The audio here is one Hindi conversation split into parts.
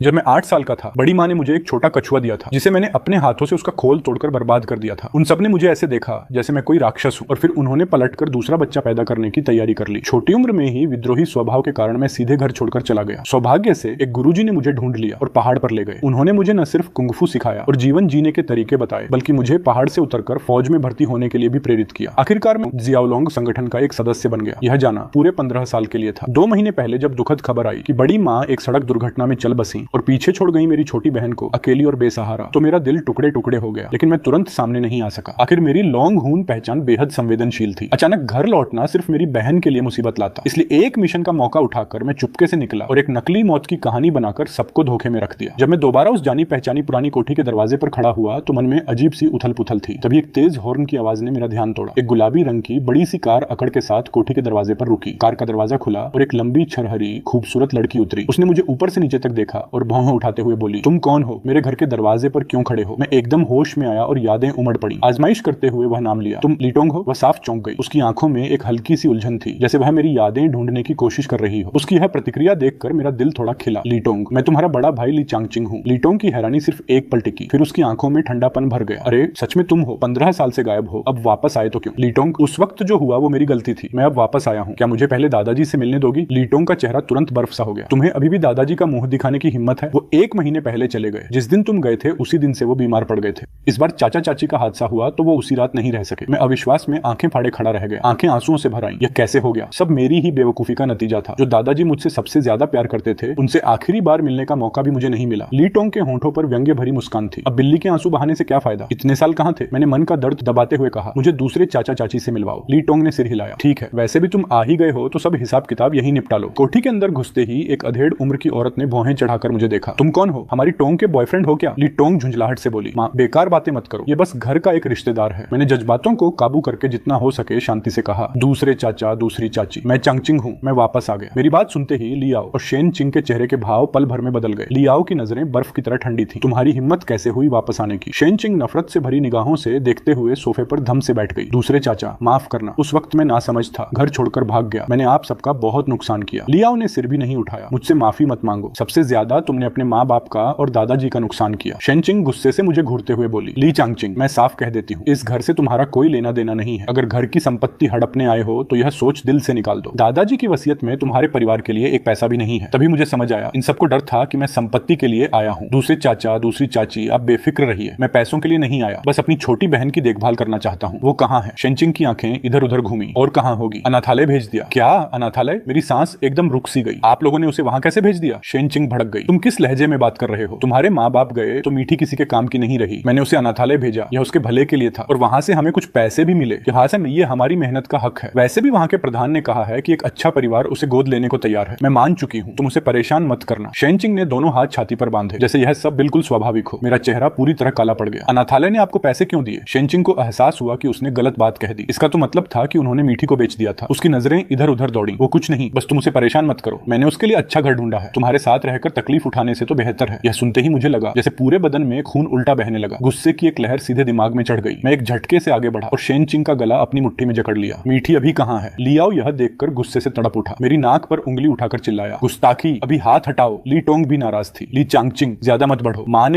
जब मैं 8 साल का था, बड़ी माँ ने मुझे एक छोटा कछुआ दिया था, जिसे मैंने अपने हाथों से उसका खोल तोड़कर बर्बाद कर दिया था। उन सब ने मुझे ऐसे देखा जैसे मैं कोई राक्षस हूँ, और फिर उन्होंने पलटकर दूसरा बच्चा पैदा करने की तैयारी कर ली। छोटी उम्र में ही विद्रोही स्वभाव के कारण मैं सीधे घर छोड़कर चला गया। सौभाग्य से एक गुरुजी ने मुझे ढूंढ लिया और पहाड़ पर ले गए। उन्होंने मुझे न सिर्फ कुंगफू सिखाया और जीवन जीने के तरीके बताए, बल्कि मुझे पहाड़ से उतरकर फौज में भर्ती होने के लिए भी प्रेरित किया। आखिरकार मैं जियाओलोंग संगठन का एक सदस्य बन गया। यह जाना पूरे 15 साल के लिए था। 2 महीने पहले जब दुखद खबर आई कि बड़ी माँ एक सड़क दुर्घटना में चल बसी और पीछे छोड़ गई मेरी छोटी बहन को अकेली और बेसहारा, तो मेरा दिल टुकड़े टुकड़े हो गया। लेकिन मैं तुरंत सामने नहीं आ सका। आखिर मेरी लॉन्ग हून पहचान बेहद संवेदनशील थी। अचानक घर लौटना सिर्फ मेरी बहन के लिए मुसीबत लाता, इसलिए एक मिशन का मौका उठाकर मैं चुपके से निकला और एक नकली मौत की कहानी बनाकर सबको धोखे में रख दिया। जब मैं दोबारा उस जानी पहचानी पुरानी कोठी के दरवाजे पर खड़ा हुआ तो मन में अजीब सी उथल पुथल थी। तभी एक तेज हॉर्न की आवाज ने मेरा ध्यान तोड़ा। एक गुलाबी रंग की बड़ी सी कार अकड़ के साथ कोठी के दरवाजे पर रुकी। कार का दरवाजा खुला और एक लंबी छरहरी खूबसूरत लड़की उतरी। उसने मुझे ऊपर से नीचे तक देखा और भौं उठाते हुए बोली, तुम कौन हो? मेरे घर के दरवाजे पर क्यों खड़े हो? मैं एकदम होश में आया और यादें उमड़ पड़ी। आजमाइश करते हुए वह नाम लिया, तुम लीटोंग हो? वह साफ चौंक गई। उसकी आंखों में एक हल्की सी उलझन थी, जैसे वह मेरी यादें ढूंढने की कोशिश कर रही हो। उसकी यह प्रतिक्रिया देखकर मेरा दिल थोड़ा खिला। लीटोंग, मैं तुम्हारा बड़ा भाई ली चांगचिंग हूँ। लीटोंग की हैरानी सिर्फ एक पल टिकी, फिर उसकी आंखों में ठंडापन भर गया। अरे सच में तुम हो? 15 साल से गायब हो, अब वापस आए तो क्यों? लीटोंग, उस वक्त जो हुआ वो मेरी गलती थी। मैं अब वापस आया हूँ। क्या मुझे पहले दादाजी से मिलने दोगी? लीटोंग का चेहरा तुरंत बर्फ सा हो गया। तुम्हें अभी भी दादाजी का मुंह दिखाने की हिम्मत है? वो 1 महीने पहले चले गए। जिस दिन तुम गए थे उसी दिन से वो बीमार पड़ गए थे। इस बार चाचा चाची का हादसा हुआ तो वो उसी रात नहीं रह सके। मैं अविश्वास में आंखें फाड़े खड़ा रह गया। आंखें आंसुओं से भर आईं। यह कैसे हो गया? सब मेरी ही बेवकूफी का नतीजा था। जो दादाजी मुझसे सबसे ज्यादा प्यार करते थे, उनसे आखिरी बार मिलने का मौका भी मुझे नहीं मिला। लीटोंग के होंठों पर व्यंग्य भरी मुस्कान थी। अब बिल्ली के आंसू बहाने से क्या फायदा? इतने साल कहां थे? मैंने मन का दर्द दबाते हुए कहा, मुझे दूसरे चाचा चाची से मिलवाओ। लीटोंग ने सिर हिलाया। ठीक है, वैसे भी तुम आ ही गए हो तो सब हिसाब किताब यही निपटा लो। कोठी के अंदर घुसते ही एक अधेड़ उम्र की औरत ने भौहें चढ़ाकर मुझे देखा। तुम कौन हो? हमारी टोंग के बॉयफ्रेंड हो क्या? लीटोंग झुंझलाहट से बोली। माँ, बेकार बातें मत करो, ये बस घर का एक रिश्तेदार है। मैंने जज्बातों को काबू करके जितना हो सके शांति से कहा, दूसरे चाचा, दूसरी चाची, मैं चांगचिंग हूँ। मैं वापस आ गया। मेरी बात सुनते ही लियाओ और शेन चिंग के चेहरे के भाव पल भर में बदल गए। लियाओ की नजरें बर्फ की तरह ठंडी थी। तुम्हारी हिम्मत कैसे हुई वापस आने की? शेन चिंग नफरत से भरी निगाहों से देखते हुए सोफे पर धम से बैठ गई। दूसरे चाचा, माफ करना, उस वक्त मैं नासमझ था, घर छोड़कर भाग गया। मैंने आप सबका बहुत नुकसान किया। लियाओ ने सिर भी नहीं उठाया। मुझसे माफी मत मांगो, सबसे ज्यादा तुमने अपने माँ बाप का और दादाजी का नुकसान किया। शेन चिंग गुस्से से मुझे घूरते हुए बोली, ली चांगचिंग, मैं साफ कह देती हूँ, इस घर से तुम्हारा कोई लेना देना नहीं है। अगर घर की संपत्ति हड़पने आए हो तो यह सोच दिल से निकाल दो। दादाजी की वसीयत में तुम्हारे परिवार के लिए एक पैसा भी नहीं है। तभी मुझे समझ आया, इन सबको डर था कि मैं संपत्ति के लिए आया हूँ। दूसरे चाचा, दूसरी चाची, आप बेफिक्र रहिए, मैं पैसों के लिए नहीं आया, बस अपनी छोटी बहन की देखभाल करना चाहता हूँ। वो कहाँ है? शेन चिंग की आंखें इधर उधर घूमी। और कहाँ होगी? अनाथालय भेज दिया। क्या अनाथालय? मेरी सांस एकदम रुक सी गई। आप लोगों ने उसे वहां कैसे भेज दिया? शेन चिंग भड़क गई। तुम किस लहजे में बात कर रहे हो? तुम्हारे माँ बाप गए तो मीठी किसी के काम की नहीं रही। मैंने उसे अनाथालय भेजा, यह उसके भले के लिए था, और वहां से हमें कुछ पैसे भी मिले। ये हमारी मेहनत का हक है। वैसे भी वहां के प्रधान ने कहा है कि एक अच्छा परिवार उसे गोद लेने को तैयार है। मैं मान चुकी हूँ, तुम उसे परेशान मत करना। शेन चिंग ने दोनों हाथ छाती पर बांधे, जैसे यह सब बिल्कुल स्वाभाविक हो। मेरा चेहरा पूरी तरह काला पड़ गया। अनाथालय ने आपको पैसे क्यों दिए? शेन चिंग को एहसास हुआ कि उसने गलत बात कह दी। इसका तो मतलब था कि उन्होंने मीठी को बेच दिया था। उसकी नजरें इधर उधर दौड़ी। वो कुछ नहीं, बस तुम उसे परेशान मत करो, मैंने उसके लिए अच्छा घर ढूंढा है। तुम्हारे साथ रहकर तकलीफ उठाने से तो बेहतर है। यह सुनते ही मुझे लगा जैसे पूरे बदन में खून उल्टा बहने लगा। गुस्से की एक लहर सीधे दिमाग में चढ़ गई। मैं एक झटके से आगे बढ़ा और शेन चिंग का गला अपनी मुट्ठी में जकड़ लिया। मीठी अभी कहाँ है? लियाओ यह देखकर गुस्से से तड़प उठा। मेरी नाक पर उंगली उठाकर चिल्लाया, गुस्ताखी, अभी हाथ हटाओ। ली टोंग भी नाराज थी। ली चांगचिंग, ज्यादा मत बढ़ो। माँ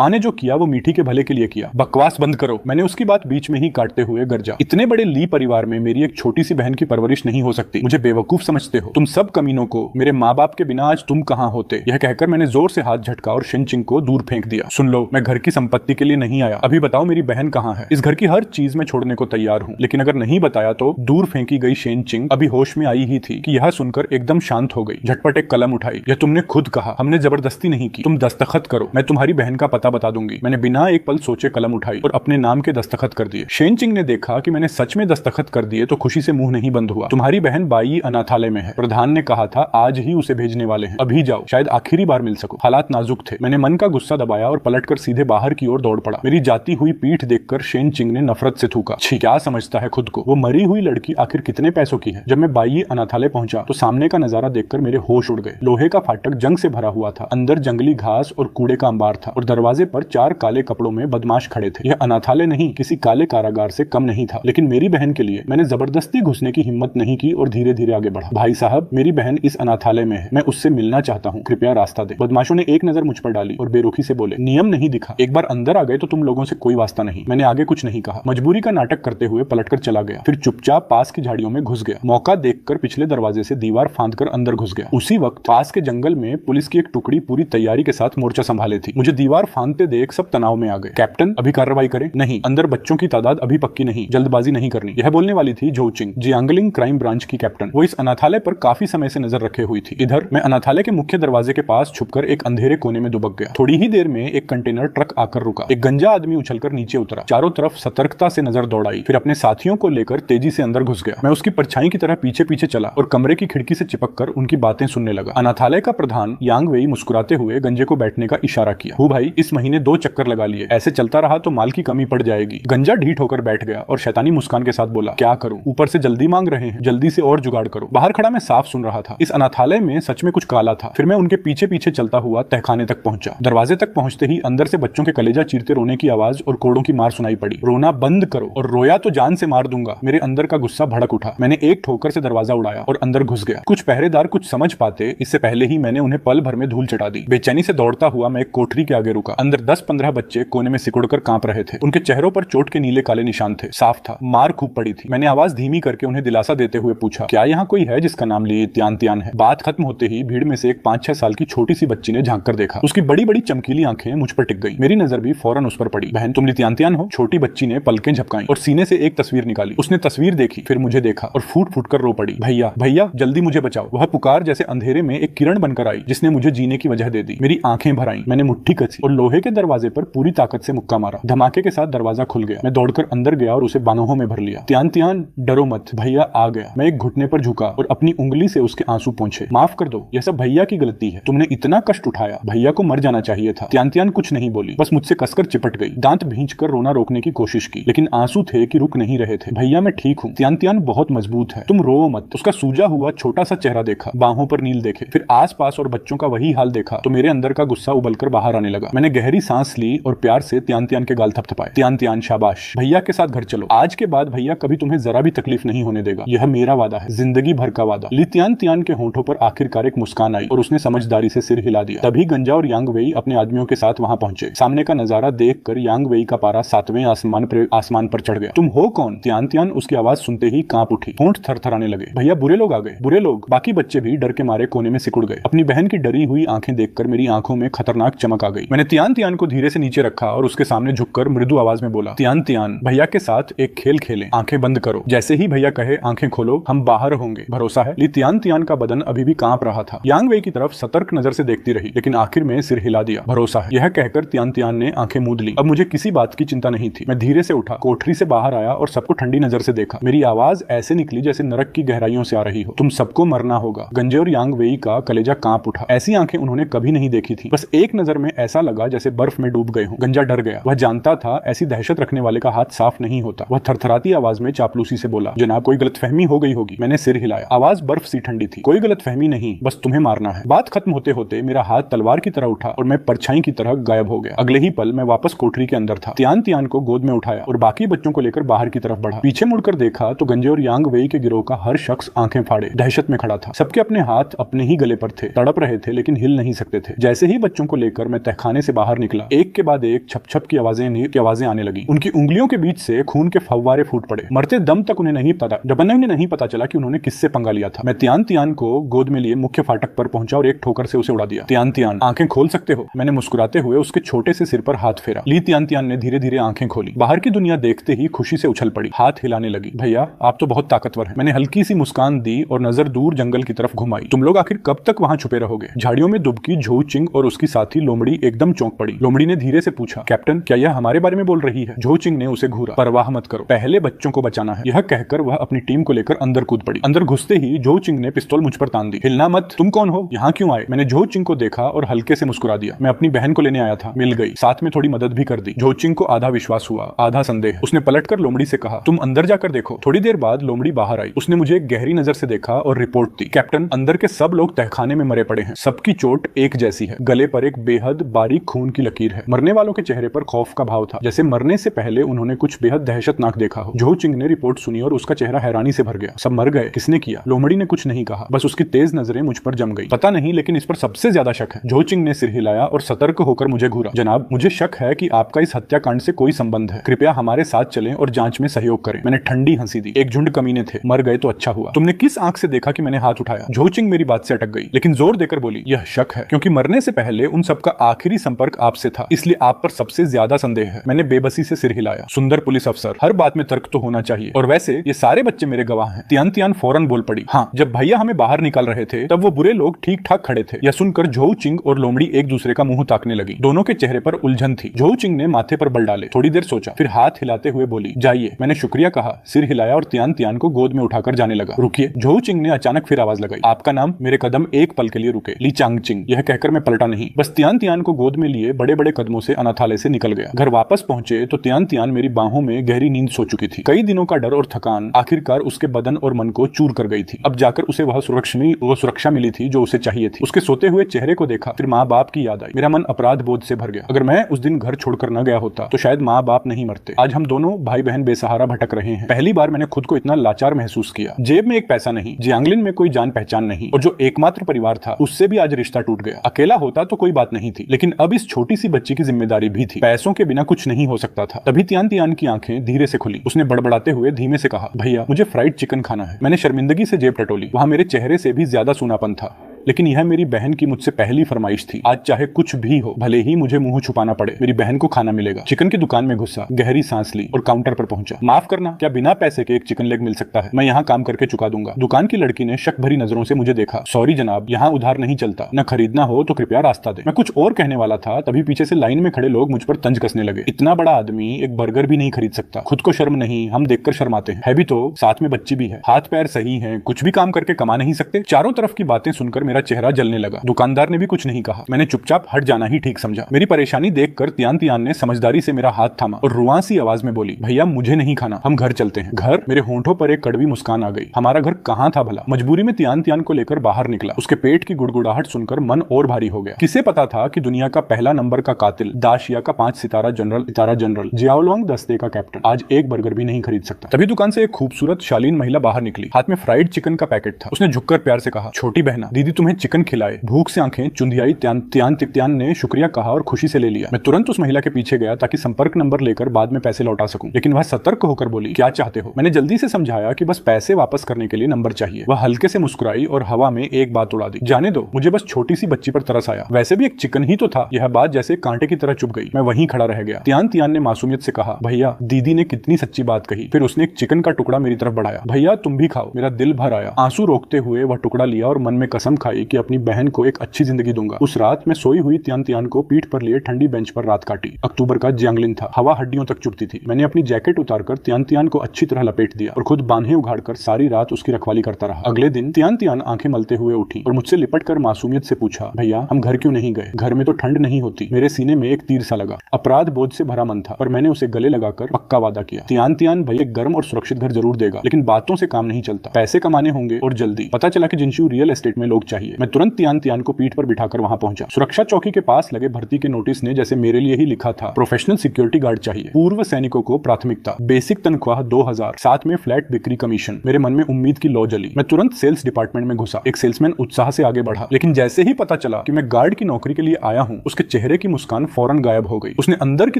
ने जो किया वो मीठी के भले के लिए किया। बकवास बंद करो। मैंने उसकी बात बीच में ही काटते हुए गरजा, इतने बड़े ली परिवार में मेरी एक छोटी सी बहन की परवरिश नहीं हो सकती। मुझे बेवकूफ समझते हो तुम सब कमीनों को? मेरे माँ बाप के बिना आज तुम कहाँ होते? यह कहकर मैंने जोर से हाथ झटका और शेन चिंग को दूर फेंक दिया। सुन लो, मैं घर की संपत्ति के लिए नहीं आया। अभी बताओ मेरी बहन कहाँ है? इस घर की हर चीज मैं छोड़ने को तैयार हूँ, लेकिन अगर नहीं बताया तो। दूर फेंकी गई शेन चिंग अभी होश में आई ही थी कि यह सुनकर एकदम शांत हो गई। झटपट एक कलम उठाई। यह तुमने खुद कहा, हमने जबरदस्ती नहीं की। तुम दस्तखत करो, मैं तुम्हारी बहन का पता बता दूंगी। मैंने बिना एक पल सोचे कलम उठाई और अपने नाम के दस्तखत कर दिए। शेन चिंग ने देखा कि मैंने सच में दस्तखत कर दिए तो खुशी से मुंह नहीं बंद हुआ। तुम्हारी बहन बाई अनाथालय में है। प्रधान ने कहा था आज ही उसे भेजने वाले हैं। अभी जाओ, शायद आखिरी बार मिल सको। हालात नाजुक थे। मैंने मन का गुस्सा दबाया और पलटकर सीधे बाहर की ओर दौड़ पड़ा। मेरी जाती हुई पीठ देखकर शेन चिंग ने नफरत से थूका, छी, क्या समझता है खुद को? वो मरी हुई लड़की आखिर कितने पैसों की है? जब मैं बाई अनाथालय पहुंचा तो सामने का नजारा देखकर मेरे होश उड़ गए। लोहे का फाटक जंग से भरा हुआ था। अंदर जंगली घास और कूड़े का अंबार था और दरवाजे पर 4 काले कपड़ों में बदमाश खड़े थे। यह अनाथालय नहीं, किसी काले कारागार से कम नहीं था। लेकिन मेरी बहन के लिए मैंने जबरदस्ती घुसने की हिम्मत नहीं की और धीरे धीरे आगे बढ़ा। भाई साहब, मेरी बहन इस अनाथालय में है, मैं उससे मिलना चाहता हूँ, कृपया रास्ता दें। बदमाशों ने एक नजर मुझ पर डाली और बेरुखी से बोले, नियम नहीं दिखा, एक बार अंदर आ गए तो तुम लोगों से कोई वास्ता नहीं। मैंने आगे कुछ नहीं कहा, मजबूरी का नाटक करते हुए पलटकर चला गया, फिर चुपचाप पास की झाड़ियों में घुस गया। मौका देखकर पिछले दरवाजे से दीवार फांदकर अंदर घुस गया। उसी वक्त पास के जंगल में पुलिस की एक टुकड़ी पूरी तैयारी के साथ मोर्चा संभाले थी। मुझे दीवार फांदते देख सब तनाव में आ गए। कैप्टन, अभी कार्रवाई करें? नहीं, अंदर बच्चों की तादाद अभी पक्की नहीं, जल्दबाजी नहीं करनी। यह बोलने वाली थी झोउचिंग, जियांगलिंग क्राइम ब्रांच की कैप्टन। वो इस अनाथालय पर काफी समय से नजर रखे हुई थी। इधर मैं अनाथालय के मुख्य दरवाजे के पास छुपकर एक अंधेरे कोने में दुबक गया। थोड़ी ही देर में एक कंटेनर ट्रक आकर रुका। एक गंजा आदमी उछलकर नीचे उतरा, चारों तरफ सतर्कता से नजर दौड़ाई, फिर अपने साथियों को लेकर तेजी से अंदर घुस गया। मैं उसकी परछाई की तरह पीछे पीछे चला और कमरे की खिड़की से चिपककर उनकी बातें सुनने लगा। अनाथालय का प्रधान यांग वेई मुस्कुराते हुए गंजे को बैठने का इशारा किया। हूँ भाई, इस महीने 2 चक्कर लगा लिए, ऐसे चलता रहा तो माल की कमी पड़ जाएगी। गंजा ढीठ होकर बैठ गया और शैतानी मुस्कान के साथ बोला, क्या करूं, ऊपर से जल्दी मांग रहे हैं, जल्दी से और जुगाड़ करो। बाहर खड़ा मैं साफ सुन रहा था। इस अनाथालय में सच में कुछ काला था। फिर मैं उनके पीछे पीछे चलता हुआ तहखाने तक पहुंचा। दरवाजे तक पहुंचते ही अंदर से बच्चों के कलेजा चीरते रोने की आवाज और कोड़ों की मार सुनाई पड़ी। रोना बंद करो, और रोया तो जान से मार दूंगा। मेरे अंदर का गुस्सा भड़क उठा। मैंने एक ठोकर से दरवाजा उड़ाया और अंदर घुस गया। कुछ पहरेदार कुछ समझ पाते इससे पहले ही मैंने उन्हें पल भर में धूल चटा दी। बेचैनी से दौड़ता हुआ मैं एक कोठरी के आगे रुका। अंदर 10-15 बच्चे कोने में सिकुड़कर कांप रहे थे। उनके चेहरों पर चोट के नीले काले निशान थे। साफ था, मार खूब पड़ी थी। मैंने आवाज धीमी करके उन्हें दिलासा देते हुए पूछा, क्या यहाँ कोई है जिसका नाम ली त्यान त्यान है? बात खत्म होते ही भीड़ में से एक 5-6 साल की छोटी सी बच्ची ने झांक कर देखा। उसकी बड़ी बड़ी चमकीली आंखें मुझ पर टिक गई। मेरी नजर भी फौरन उस पर पड़ी। बहन, तुम त्यान त्यान हो? छोटी बच्ची ने पलकें झपकाई और सीने से एक तस्वीर निकाली। उसने तस्वीर देखी, फिर मुझे देखा और फूट फूट कर रो पड़ी। भैया भैया, जल्दी मुझे बचाओ। वह पुकार जैसे अंधेरे में एक किरण बनकर आई जिसने मुझे जीने की वजह दे दी। मेरी आंखें भर आईं। मैंने मुट्ठी कसी और लोहे के दरवाजे पर पूरी ताकत से मुक्का मारा। धमाके के साथ दरवाजा खुल गया। मैं दौड़कर अंदर गया और उसे बाहों में भर लिया। त्यान त्यान, डरो मत, भैया आ गया। मैं एक घुटने पर झुका और अपनी उंगली से उसके आंसू पोंछे। माफ कर दो, यह सब भैया की गलती है। तुमने इतना कष्ट उठाया, भैया को मर जाना चाहिए था। त्यान त्यान कुछ नहीं बोली, बस मुझसे कसकर चिपट गई। दांत भींचकर रोना रोकने की कोशिश की, लेकिन आंसू थे कि रुक नहीं रहे थे। भैया मैं ठीक हूँ, त्यान त्यान बहुत मजबूत है, तुम रो मत। उसका सूजा हुआ छोटा सा चेहरा देखा, बाहों पर नील देखे, फिर आसपास और बच्चों का वही हाल देखा तो मेरे अंदर का गुस्सा उबलकर बाहर आने लगा। मैंने गहरी सांस ली और प्यार से त्यान त्यान के गाल थपथपाए। त्यान त्यान, शाबाश, भैया के साथ घर चलो। आज के बाद भैया कभी तुम्हें जरा भी तकलीफ नहीं होने देगा। यह मेरा वादा है, जिंदगी भर का वादा। ली त्यान त्यान के होंठों पर आखिरकार एक मुस्कान आई और उसने समझदारी से सिर हिला दिया। तभी गंजा और यांग वेई अपने आदमियों के साथ वहां पहुंचे। सामने का नजारा देखकर यांग वेई का पारा 7वें आसमान पर चढ़ गया। तुम हो कौन? त्यान त्यान उसकी आवाज सुनते ही कांप उठी, होंठ थरथराने लगे। भैया बुरे लोग आ गए, बुरे लोग। बाकी बच्चे भी डर के मारे कोने में सिकुड़ गए। अपनी बहन की डरी हुई आंखें देखकर मेरी आंखों में खतरनाक चमक आ गई। मैंने त्यान त्यान को धीरे से नीचे रखा और उसके सामने झुककर मृदु आवाज में बोला, त्यान त्यान, भैया के साथ एक खेल खेलें। आंखें बंद करो, जैसे ही भैया कहे आंखें खोलो, हम बाहर होंगे, भरोसा है? ली त्यान त्यान का बदन अभी भी कांप रहा था। यांग वेई की तरफ सतर्क नजर से देखती रही, लेकिन आखिर में सिर हिला दिया। भरोसा है, यह कहकर त्यान त्यान ने आंखें मूंद ली। अब मुझे किसी बात की चिंता नहीं थी। मैं धीरे से उठा, कोठरी से बाहर आया और सबको ठंडी नजर से देखा। मेरी आवाज ऐसे निकली जैसे नरक की गहराइयों से आ रही हो, तुम सबको मरना होगा। गंजे और यांग वेई का कलेजा कांप उठा। ऐसी आंखें उन्होंने कभी नहीं देखी थी। बस एक नजर में ऐसा लगा जैसे बर्फ में डूब गए हो। गंजा डर गया। वह जानता था ऐसी दहशत रखने वाले का हाथ साफ नहीं होता। वह थरथराती आवाज में चापलूसी से बोला, जनाब कोई गलतफहमी हो गई होगी। मैंने सिर हिलाया। आवाज बर्फ सी ठंडी थी। कोई गलतफहमी नहीं, बस तुम्हें मारना है। बात खत्म होते होते मेरा हाथ तलवार की तरह उठा और मैं परछाई की तरह गायब हो गया। अगले ही पल मैं वापस कोठरी के अंदर था। त्यान त्यान को गोद में उठाया और बाकी बच्चों को लेकर बाहर की तरफ बढ़ा। पीछे मुड़कर देखा तो गंजे और यांग वेई के गिरोह का हर शख्स आंखें फाड़े दहशत में खड़ा था। सबके अपने हाथ अपने ही गले पर थे, तड़प रहे थे लेकिन हिल नहीं सकते थे। जैसे ही बच्चों को लेकर मैं तहखाने से बाहर निकला, एक के बाद एक छप छप की आवाजें आने लगी। उनकी उंगलियों के बीच से खून के फव्वारे फूट पड़े। मरते दम तक उन्हें नहीं पता चला कि उन्होंने किससे पंगा लिया था। मैं त्यान त्यान को गोद में लिए मुख्य फाटक पर पहुंचा और एक ठोकर से उसे उड़ा दिया। त्यान त्यान, आंखें खोल सकते हो? मैंने मुस्कुराते हुए उसके छोटे से सिर पर हाथ फेरा। ली त्यान त्यान ने धीरे धीरे आंखें खोली। बाहर की दुनिया देखते ही खुशी से उछल पड़ी, हाथ हिलाने लगी। भैया आप तो बहुत ताकतवर हैं। मैंने हल्की सी मुस्कान दी और नजर दूर जंगल की तरफ घुमाई। तुम लोग आखिर कब तक वहां छुपे रहोगे? झाड़ियों में दुबकी झोउचिंग और उसकी साथी लोमड़ी एकदम चौंक पड़ी। लोमड़ी ने धीरे से पूछा, कैप्टन क्या यह हमारे बारे में बोल रही है? झोउचिंग ने उसे घूरा। परवाह मत करो, पहले बच्चों को बचाना है। यह कहकर वह अपनी टीम को लेकर अंदर कूद पड़ी। अंदर घुसते ही झोउचिंग ने पिस्तौल मुझ पर तान दी। हिलना मत, तुम कौन हो? यहाँ क्यों आए? मैंने झोउचिंग को देखा और हल्के से मुस्कुरा दिया। मैं अपनी बहन को लेने आया था, मिल गई, साथ में थोड़ी मदद भी कर दी। झोउचिंग को आधा विश्वास हुआ, आधा संदेह। उसने पलटकर लोमड़ी से कहा, तुम अंदर जाकर देखो। थोड़ी देर बाद लोमड़ी बाहर आई। उसने मुझे एक गहरी नजर से देखा और रिपोर्ट दी, कैप्टन अंदर के सब लोग तहखाने में मरे पड़े हैं। सबकी चोट एक जैसी है। गले पर एक बेहद बारीक खून की लकीर है। मरने वालों के चेहरे पर खौफ का भाव था, जैसे मरने से पहले उन्होंने कुछ बेहद दहशतनाक देखा हो। झोउचिंग ने रिपोर्ट सुनी और उसका चेहरा हैरानी से भर गया। सब मर गए? किसने किया? लोमड़ी ने कुछ नहीं कहा, बस उसकी तेज नजरें मुझ पर जम गई। पता नहीं, लेकिन इस पर सबसे सबसे ज्यादा शक है। झोचिंग ने सिर हिलाया और सतर्क होकर मुझे घूरा। जनाब, मुझे शक है कि आपका इस हत्याकांड से कोई संबंध है। कृपया हमारे साथ चलें और जांच में सहयोग करें। मैंने ठंडी हंसी दी। एक झुंड कमीने थे, मर गए तो अच्छा हुआ। तुमने किस आंख से देखा कि मैंने हाथ उठाया? झोचिंग मेरी बात से अटक गई, लेकिन जोर देकर बोली, यह शक है क्योंकि मरने से पहले उन सबका आखिरी संपर्क आपसे था, इसलिए आप पर सबसे ज्यादा संदेह है। मैंने बेबसी से सिर हिलाया। सुंदर पुलिस अफसर, हर बात में तर्क तो होना चाहिए, और वैसे ये सारे बच्चे मेरे गवाह हैं। तियान तियान फौरन बोल पड़ी, हाँ, जब भैया हमें बाहर निकाल रहे थे तब वो बुरे लोग ठीक ठाक खड़े थे। यह सुनकर झोचिंग और लोमड़ी एक दूसरे का मुंह ताकने लगी। दोनों के चेहरे पर उलझन थी। झोचिंग ने माथे पर बल डाले, थोड़ी देर सोचा, फिर हाथ हिलाते हुए बोली, जाइए। मैंने शुक्रिया कहा, सिर हिलाया और तियान तियान को गोद में उठाकर जाने लगा। रुकिए, झोचिंग ने अचानक फिर आवाज लगाई। आपका नाम? मेरे कदम एक पल के लिए रुके। ली चांगचिंग। यह कहकर मैं पलटा नहीं, बस तियान तियान को गोद में लिए बड़े बड़े कदमों से अनाथालय से निकल गया। घर वापस पहुंचे तो तियान तियान मेरी बाहों में गहरी नींद सो चुकी थी। कई दिनों का डर और थकान आखिरकार उसके बदन और मन को चूर कर गई थी। अब जाकर उसे वह सुरक्षा मिली थी जो उसे चाहिए थी। उसके सोते हुए चेहरे को देखा, फिर माँ बाप की याद आई। मेरा मन अपराध बोध से भर गया। अगर मैं उस दिन घर छोड़कर न गया होता तो शायद माँ बाप नहीं मरते। आज हम दोनों भाई बहन बेसहारा भटक रहे हैं। पहली बार मैंने खुद को इतना लाचार महसूस किया। जेब में एक पैसा नहीं, जियांगलिन में कोई जान पहचान नहीं, और जो एकमात्र परिवार था उससे भी आज रिश्ता टूट गया। अकेला होता तो कोई बात नहीं थी, लेकिन अब इस छोटी सी बच्ची की जिम्मेदारी भी थी। पैसों के बिना कुछ नहीं हो सकता था। तभी तियान तियान की आंखें धीरे से खुली। उसने बड़बड़ाते हुए धीमे से कहा, भैया मुझे फ्राइड चिकन खाना है। मैंने शर्मिंदगी से जेब टटोली। वहां मेरे चेहरे से भी ज्यादा सूनापन था, लेकिन यह मेरी बहन की मुझसे पहली फरमाइश थी। आज चाहे कुछ भी हो, भले ही मुझे मुंह छुपाना पड़े, मेरी बहन को खाना मिलेगा। चिकन की दुकान में घुसा, गहरी सांस ली और काउंटर पर पहुंचा। माफ करना, क्या बिना पैसे के एक चिकन लेग मिल सकता है? मैं यहाँ काम करके चुका दूंगा। दुकान की लड़की ने शक भरी नजरों से मुझे देखा। सॉरी जनाब, यहाँ उधार नहीं चलता। न खरीदना हो तो कृपया रास्ता दे। मैं कुछ और कहने वाला था, तभी पीछे से लाइन में खड़े लोग मुझ पर तंज कसने लगे। इतना बड़ा आदमी एक बर्गर भी नहीं खरीद सकता। खुद को शर्म नहीं, हम देखकर शर्माते हैं। है भी तो, साथ में बच्ची भी है, हाथ पैर सही है, कुछ भी काम करके कमा नहीं सकते? चारों तरफ की बातें सुनकर मेरा चेहरा जलने लगा। दुकानदार ने भी कुछ नहीं कहा। मैंने चुपचाप हट जाना ही ठीक समझा। मेरी परेशानी देखकर तियान तियान ने समझदारी से मेरा हाथ थामा और रुआसी आवाज में बोली, भैया मुझे नहीं खाना, हम घर चलते हैं। घर? मेरे होंठों पर एक कड़वी मुस्कान आ गई। हमारा घर कहाँ था भला? मजबूरी में तियान तियान को लेकर बाहर निकला। उसके पेट की गुड़गुड़ाहट सुनकर मन और भारी हो गया। किसे पता था कि दुनिया का पहला नंबर का कातिल, दाशिया का 5 सितारा जनरल जियाओलुआंग दस्ते का कैप्टन, आज एक बर्गर भी नहीं खरीद सकता। तभी दुकान से एक खूबसूरत शालीन महिला बाहर निकली। हाथ में फ्राइड चिकन का पैकेट था। उसने झुककर प्यार से कहा, छोटी बहना, दीदी तुम्हें चिकन खिलाए। भूख से आंखें चुंधियाई तियान ने शुक्रिया कहा और खुशी से ले लिया। मैं तुरंत उस महिला के पीछे गया ताकि संपर्क नंबर लेकर बाद में पैसे लौटा सकूं, लेकिन वह सतर्क होकर बोली, क्या चाहते हो? मैंने जल्दी से समझाया कि बस पैसे वापस करने के लिए नंबर चाहिए। वह हल्के से मुस्कुराई और हवा में एक बात उड़ा दी, जाने दो, मुझे बस छोटी सी बच्ची पर तरस आया। वैसे भी एक चिकन ही तो था। यह बात जैसे कांटे की तरह चुभ गई। मैं वहीं खड़ा रह गया। तियान तियान ने मासूमियत से कहा, भैया दीदी ने कितनी सच्ची बात कही। फिर उसने एक चिकन का टुकड़ा मेरी तरफ बढ़ाया। भैया तुम भी खाओ। मेरा दिल भर आया। आंसू रोकते हुए वह टुकड़ा लिया और मन में कसम खाई कि अपनी बहन को एक अच्छी जिंदगी दूंगा। उस रात मैं सोई हुई तियान तियान को पीठ पर लिए ठंडी बेंच पर रात काटी। अक्टूबर का जियांगलिन था। हवा हड्डियों तक चुभती थी। मैंने अपनी जैकेट उतारकर तियान तियान को अच्छी तरह लपेट दिया और खुद बांधें उघाड़कर सारी रात उसकी रखवाली करता रहा। अगले दिन तियान तियान आंखें मलते हुए उठी और मुझसे लिपटकर मासूमियत से पूछा, भैया हम घर क्यों नहीं गए? घर में तो ठंड नहीं होती। मेरे सीने में एक तीर सा लगा। अपराध बोध से भरा मन था, पर मैंने उसे गले लगाकर पक्का वादा किया, तियान तियान भैया एक गर्म और सुरक्षित घर जरूर देगा, लेकिन बातों से काम नहीं चलता। पैसे कमाने होंगे और जल्दी। पता चला कि जिनशू रियल एस्टेट में लोग चाहिए। मैं तुरंत तियान तियान को पीठ पर बिठाकर वहां पहुंचा। सुरक्षा चौकी के पास लगे भर्ती के नोटिस ने जैसे मेरे लिए ही लिखा था, प्रोफेशनल सिक्योरिटी गार्ड चाहिए, पूर्व सैनिकों को प्राथमिकता, बेसिक तनख्वाह 2000, साथ में फ्लैट बिक्री कमीशन। मेरे मन में उम्मीद की लौ जली। मैं तुरंत सेल्स डिपार्टमेंट में घुसा। एक सेल्समैन उत्साह से आगे बढ़ा, लेकिन जैसे ही पता चला कि मैं गार्ड की नौकरी के लिए आया हूँ, उसके चेहरे की मुस्कान फौरन गायब हो गई। उसने अंदर की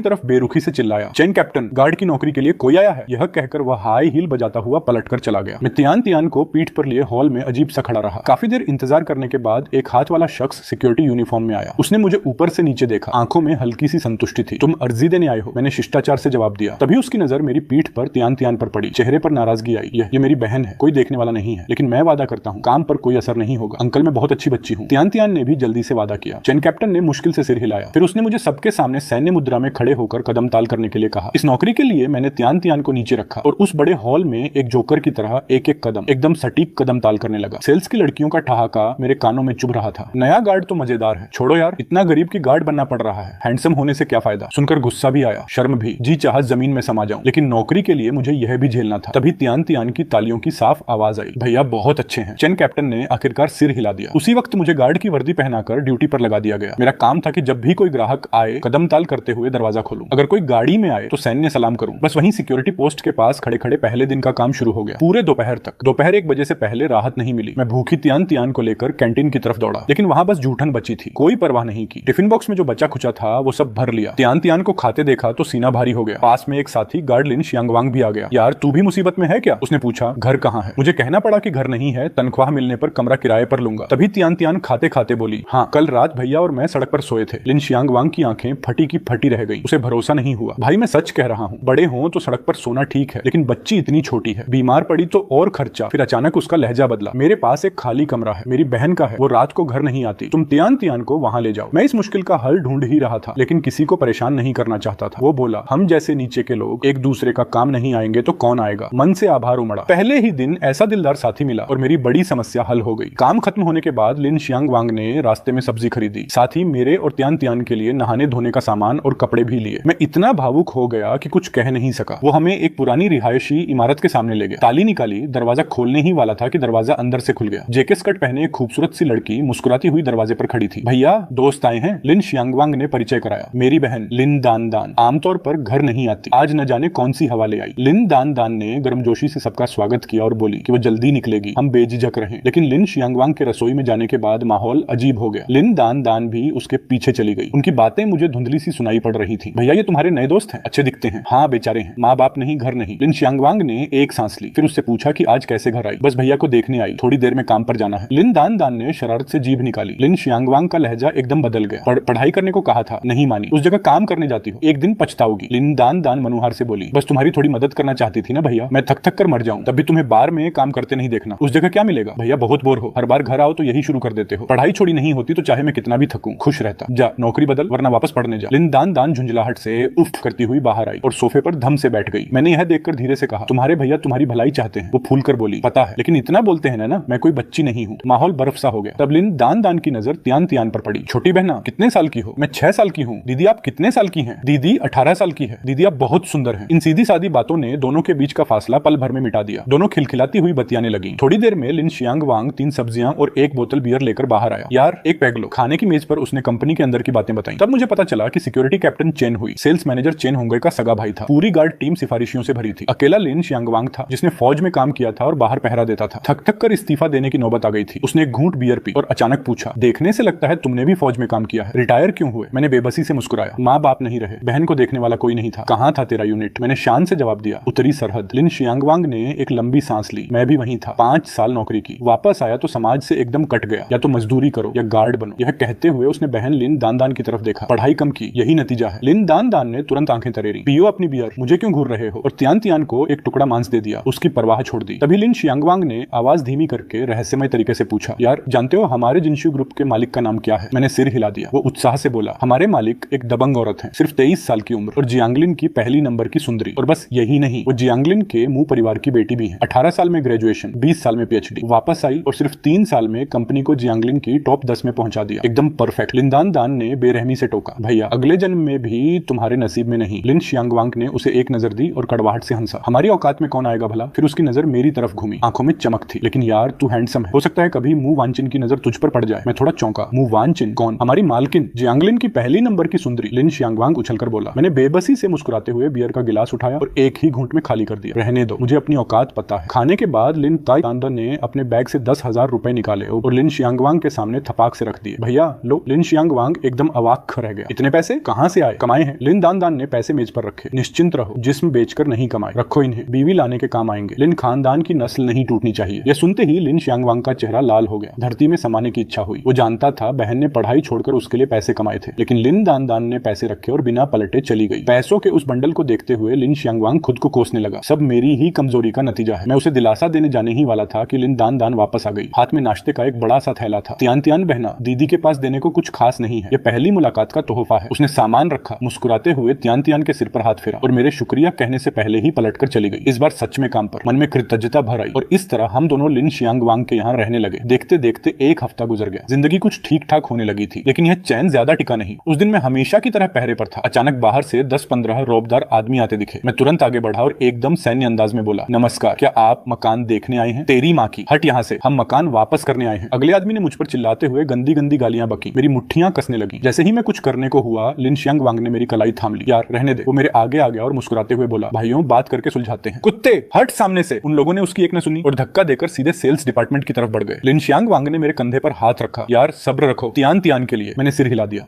तरफ बेरुखी से चिल्लाया, चेन कैप्टन, गार्ड की नौकरी के लिए कोई आया है? यह कहकर वह हाई हील बजाता हुआ पलटकर चला गया। मैं तियान तियान को पीठ पर लिए हॉल में अजीब सा खड़ा रहा। काफी देर इंतजार करने के बाद एक हाथ वाला शख्स सिक्योरिटी यूनिफॉर्म में आया। उसने मुझे ऊपर से नीचे देखा। आंखों में हल्की सी संतुष्टि थी। तुम अर्जी देने आए हो? मैंने शिष्टाचार से जवाब दिया। तभी उसकी नजर मेरी पीठ पर तियान तियान पर पड़ी। चेहरे पर नाराजगी आई। ये मेरी बहन है, कोई देखने वाला नहीं है, लेकिन मैं वादा करता हूँ काम पर कोई असर नहीं होगा। अंकल मैं बहुत अच्छी बच्ची हूँ। तियान तियान ने भी जल्दी से वादा किया। चेन कैप्टन ने मुश्किल से सिर हिलाया। फिर उसने मुझे सबके सामने सैन्य मुद्रा में खड़े होकर कदम ताल करने के लिए कहा। इस नौकरी के लिए मैंने तियान तियान को नीचे रखा और उस बड़े हॉल में एक जोकर की तरह एक एक कदम एकदम सटीक कदम ताल करने लगा। सेल्स की लड़कियों का ठहाका मेरे कानों में चुभ रहा था। नया गार्ड तो मजेदार है, छोड़ो यार, इतना गरीब की गार्ड बनना पड़ रहा है। हैंडसम होने से क्या फायदा? सुनकर गुस्सा भी आया, शर्म भी, जी चाहा जमीन में समा जाऊं, लेकिन नौकरी के लिए मुझे यह भी झेलना था। तभी तियान तियान की तालियों की साफ आवाज आई, भैया बहुत अच्छे हैं। चेन कैप्टन ने आखिरकार सिर हिला दिया। उसी वक्त मुझे गार्ड की वर्दी पहनाकर ड्यूटी पर लगा दिया गया। मेरा काम था कि जब भी कोई ग्राहक आए कदम ताल करते हुए दरवाजा खोलूं। अगर कोई गाड़ी में आए तो सैन्य सलाम करूं। बस वहीं सिक्योरिटी पोस्ट के पास खड़े खड़े पहले दिन का काम शुरू हो गया। पूरे दोपहर तक, दोपहर 1 बजे से पहले राहत नहीं मिली। मैं भूखी तियान तियान को लेकर लेकर कैंटीन की तरफ दौड़ा, लेकिन वहां बस जूठन बची थी, कोई परवाह नहीं की। टिफिन बॉक्स में जो बचा खुचा था वो सब भर लिया। तियान तियान को खाते देखा तो सीना भारी हो गया। पास में एक साथी गार्ड लिन शियांगवांग भी आ गया। यार तू भी मुसीबत में है क्या? उसने पूछा। घर कहाँ है? मुझे कहना पड़ा कि घर नहीं है, तनख्वाह मिलने पर कमरा किराए पर लूंगा। तभी तियान तियान खाते खाते बोली, हाँ कल रात भैया और मैं सड़क पर सोए थे। लिन शियांगवांग की आंखें फटी की फटी रह गई। उसे भरोसा नहीं हुआ। भाई मैं सच कह रहा हूँ, बड़े हों तो सड़क पर सोना ठीक है, लेकिन बच्ची इतनी छोटी है, बीमार पड़ी तो और खर्चा। फिर अचानक उसका लहजा बदला। मेरे पास एक खाली कमरा है, मेरी बहन का है, वो रात को घर नहीं आती, तुम तियान तियान को वहां ले जाओ। मैं इस मुश्किल का हल ढूंढ ही रहा था, लेकिन किसी को परेशान नहीं करना चाहता था। वो बोला, हम जैसे नीचे के लोग एक दूसरे का काम नहीं आएंगे तो कौन आएगा? मन से आभार उमड़ा। पहले ही दिन ऐसा दिलदार साथी मिला और मेरी बड़ी समस्या हल हो गई। काम खत्म होने के बाद लिन शियांगवांग ने रास्ते में सब्जी खरीदी, साथ ही मेरे और तियान तियान के लिए नहाने धोने का सामान और कपड़े भी लिए। मैं इतना भावुक हो गया कि कुछ कह नहीं सका। वो हमें एक पुरानी रिहायशी इमारत के सामने ले गया। ताली निकाली, दरवाजा खोलने ही वाला था कि दरवाजा अंदर से खुल गया। जेके स्कर्ट पहने एक खूबसूरत सी लड़की मुस्कुराती हुई दरवाजे पर खड़ी थी। भैया दोस्त आए हैं, लिन शियांगवांग ने परिचय कराया। मेरी बहन लिन दान दान, आमतौर पर घर नहीं आती, आज न जाने कौन सी हवा ले आई। लिन दान दान ने गर्मजोशी से सबका स्वागत किया और बोली कि वो जल्दी निकलेगी, हम बेझिझक रहे। लेकिन लिन शियांगवांग के रसोई में जाने के बाद माहौल अजीब हो गया। लिन दान दान भी उसके पीछे चली गई। उनकी बातें मुझे धुंधली सी सुनाई पड़ रही थी। भैया ये तुम्हारे नए दोस्त हैं, अच्छे दिखते हैं। हाँ बेचारे हैं, माँ बाप नहीं, घर नहीं। लिन शियांगवांग ने एक सांस ली, फिर उससे पूछा कि आज कैसे घर आई? बस भैया को देखने आई, थोड़ी देर में काम पर जाना है। लिन दान दान ने शरारत से जीभ निकाली। लिन शियांगवांग का लहजा एकदम बदल गया। पढ़ाई करने को कहा था, नहीं मानी, उस जगह काम करने जाती हो, एक दिन पछताओगी। लिन दान दान मनुहार से बोली, बस तुम्हारी थोड़ी मदद करना चाहती थी ना भैया, मैं थक थक कर मर जाऊं, तब भी तुम्हें बार में काम करते नहीं देखना। उस जगह क्या मिलेगा? भैया बहुत बोर हो, हर बार घर आओ तो यही शुरू कर देते हो। पढ़ाई छोड़ी नहीं होती तो चाहे मैं कितना भी थकूं खुश रहता। जा नौकरी बदल वरना वापस पढ़ने जा। लिन दान दान झुंझलाहट से उफ करती हुई बाहर आई और सोफे पर धम से बैठ गई। मैंने यह देखकर धीरे से कहा, तुम्हारे भैया तुम्हारी भलाई चाहते हैं। वो फूल कर बोली, पता है, लेकिन इतना बोलते हैं ना, मैं कोई बच्ची नहीं हूँ। माहौल बर्फ सा हो गया। तब लिन दान दान की नजर तियान तियान पर पड़ी। छोटी बहना कितने साल की हो? मैं 6 साल की हूँ। दीदी आप कितने साल की हैं? दीदी 18 साल की है। दीदी आप बहुत सुंदर हैं। इन सीधी सादी बातों ने दोनों के बीच का फासला पल भर में मिटा दिया। दोनों खिलखिलाती हुई बतियाने लगी। थोड़ी देर में लिन शियांगवांग 3 सब्जियां और 1 बोतल बियर लेकर बाहर आया। यार एक पैग लो। खाने की मेज पर उसने कंपनी के अंदर की बातें बताई। तब मुझे पता चला कि सिक्योरिटी कैप्टन चेन हुई, सेल्स मैनेजर चेन होंगे का सगा भाई था। पूरी गार्ड टीम सिफारिशियों से भरी थी। अकेला लिन शियांगवांग था जिसने फौज में काम किया था और बाहर पहरा देता था। थक थक कर इस्तीफा देने की नौबत आ गई थी। उसने एक घूंट बियर पी और अचानक पूछा, देखने से लगता है तुमने भी फौज में काम किया है, रिटायर क्यों हुए? मैंने बेबसी से मुस्कुराया। माँ बाप नहीं रहे, बहन को देखने वाला कोई नहीं था। कहाँ था तेरा यूनिट? मैंने शान से जवाब दिया, उत्तरी सरहद। लिन शियांगवांग ने एक लंबी सांस ली। मैं भी वहीं था, 5 साल नौकरी की, वापस आया तो समाज से एकदम कट गया। या तो मजदूरी करो या गार्ड बनो। यह कहते हुए उसने बहन लिन दान दान की तरफ देखा। पढ़ाई कम की, यही नतीजा है। लिन दान दान ने तुरंत आंखें तरेरी। पियो अपनी बियर, मुझे क्यों घूर रहे हो? और तियान तियान को एक टुकड़ा मांस दे दिया। उसकी परवाह छोड़ दी। तभी लिन शियांगवांग ने आवाज धीमी करके रहस्यमय तरीके से पूछा, यार जानते हो हमारे जिनशु ग्रुप के मालिक का नाम क्या है? मैंने सिर हिला दिया। वो उत्साह से बोला, हमारे मालिक एक दबंग औरत है, सिर्फ 23 साल की उम्र और जियांगलिन की पहली नंबर की सुंदरी। और बस यही नहीं, वो जियांगलिन के मुंह परिवार की बेटी भी है। 18 साल में ग्रेजुएशन, 20 साल में पीएचडी। वापस आई और सिर्फ 3 साल में कंपनी को जियांगलिन की टॉप 10 में पहुंचा दिया। एकदम परफेक्ट। लिन दान दान ने बेरहमी से टोका, भैया अगले जन्म में भी तुम्हारे नसीब में नहीं। लिन शियांगवांग ने उसे एक नजर दी और कड़वाहट से हंसा। हमारी औकात में कौन आएगा भला? फिर उसकी नजर मेरी तरफ घूमी, आंखों में चमक थी। लेकिन यार तू हैंडसम है, हो सकता है कभी मुंह वांचिन की नजर तुझ पर पड़ जाए। मैं थोड़ा चौंका। मुंह वांचिन कौन? हमारी मालकिन, जियांगलिन की पहली नंबर की सुंदरी। लिन शियांगवांग उछलकर बोला। मैंने बेबसी से मुस्कुराते हुए बियर का गिलास उठाया और एक ही घूंट में खाली कर दिया। रहने दो, मुझे अपनी औकात पता है। खाने के बाद लिन दान दान ने अपने बैग से 10,000 रुपए निकाले और लिन शियांगवांग के सामने थपाक से रख दिए। भैया लो। लिन शियांगवांग एकदम अवाक रह गया। इतने पैसे कहां से आए? कमाए हैं। लिन दान दान ने पैसे मेज पर रखे। निश्चिंत रहो, जिस्म बेचकर नहीं कमाए, रखो इन्हें, बीवी लाने के काम आएंगे। लिन खानदान की नस्ल नहीं टूटनी चाहिए। यह सुनते ही लिन शियांगवांग का चेहरा लाल हो गया। धरती में समाने की इच्छा हुई। वो जानता था बहन ने पढ़ाई छोड़कर उसके लिए पैसे कमाए थे, लेकिन लिन दान दान ने पैसे रखे और बिना पलटे चली गई। पैसों के उस बंडल को देखते हुए लिन शियांगवांग खुद को कोसने लगा। सब मेरी ही कमजोरी का नतीजा है। मैं उसे दिलासा देने जाने ही वाला था कि लिन दान दान वापस आ गई। हाथ में नाश्ते का एक बड़ा सा थैला था। तियान तियान बहना, दीदी के पास देने को कुछ खास नहीं है, ये पहली मुलाकात का तोहफा है। उसने सामान रखा, मुस्कुराते हुए तियान तियान के सिर पर हाथ फेरा और मेरे शुक्रिया कहने से पहले ही पलटकर चली गई। इस बार सच में काम पर। मन में कृतज्ञता भर आई और इस तरह हम दोनों लिन शियांगवांग के यहाँ रहने लगे। देखते देखते 1 हफ्ता गुजर गया। जिंदगी कुछ ठीक ठाक होने लगी थी, लेकिन यह चैन ज्यादा टिका नहीं। उस दिन मैं हमेशा की तरह पहरे पर था। अचानक बाहर से 10-15 रौबदार आदमी आते दिखे। मैं तुरंत आगे बढ़ा और एकदम सैन्य अंदाज में बोला, नमस्कार, क्या आप मकान देखने आए हैं? तेरी माँ की, हट यहाँ से, हम मकान वापस करने आए हैं। अगले आदमी ने मुझ पर चिल्लाते हुए गंदी गंदी गालियां बकी। मेरी मुट्ठियां कसने लगी। जैसे ही मैं कुछ करने को हुआ, लिन शियांगवांग ने मेरी कलाई थाम ली। यार रहने दे। वो मेरे आगे आ गया और मुस्कुराते हुए बोला, भाइयों बात करके सुलझाते हैं। कुत्ते हट सामने से। उन लोगों ने उसकी एक न सुनी और धक्का देकर सीधे सेल्स डिपार्टमेंट की तरफ बढ़ गए। लिन शियांग वांग ने मेरे कंधे पर हाथ रखा। यार सब्र रखो, तियान तियान के लिए। मैंने सिर हिला दिया।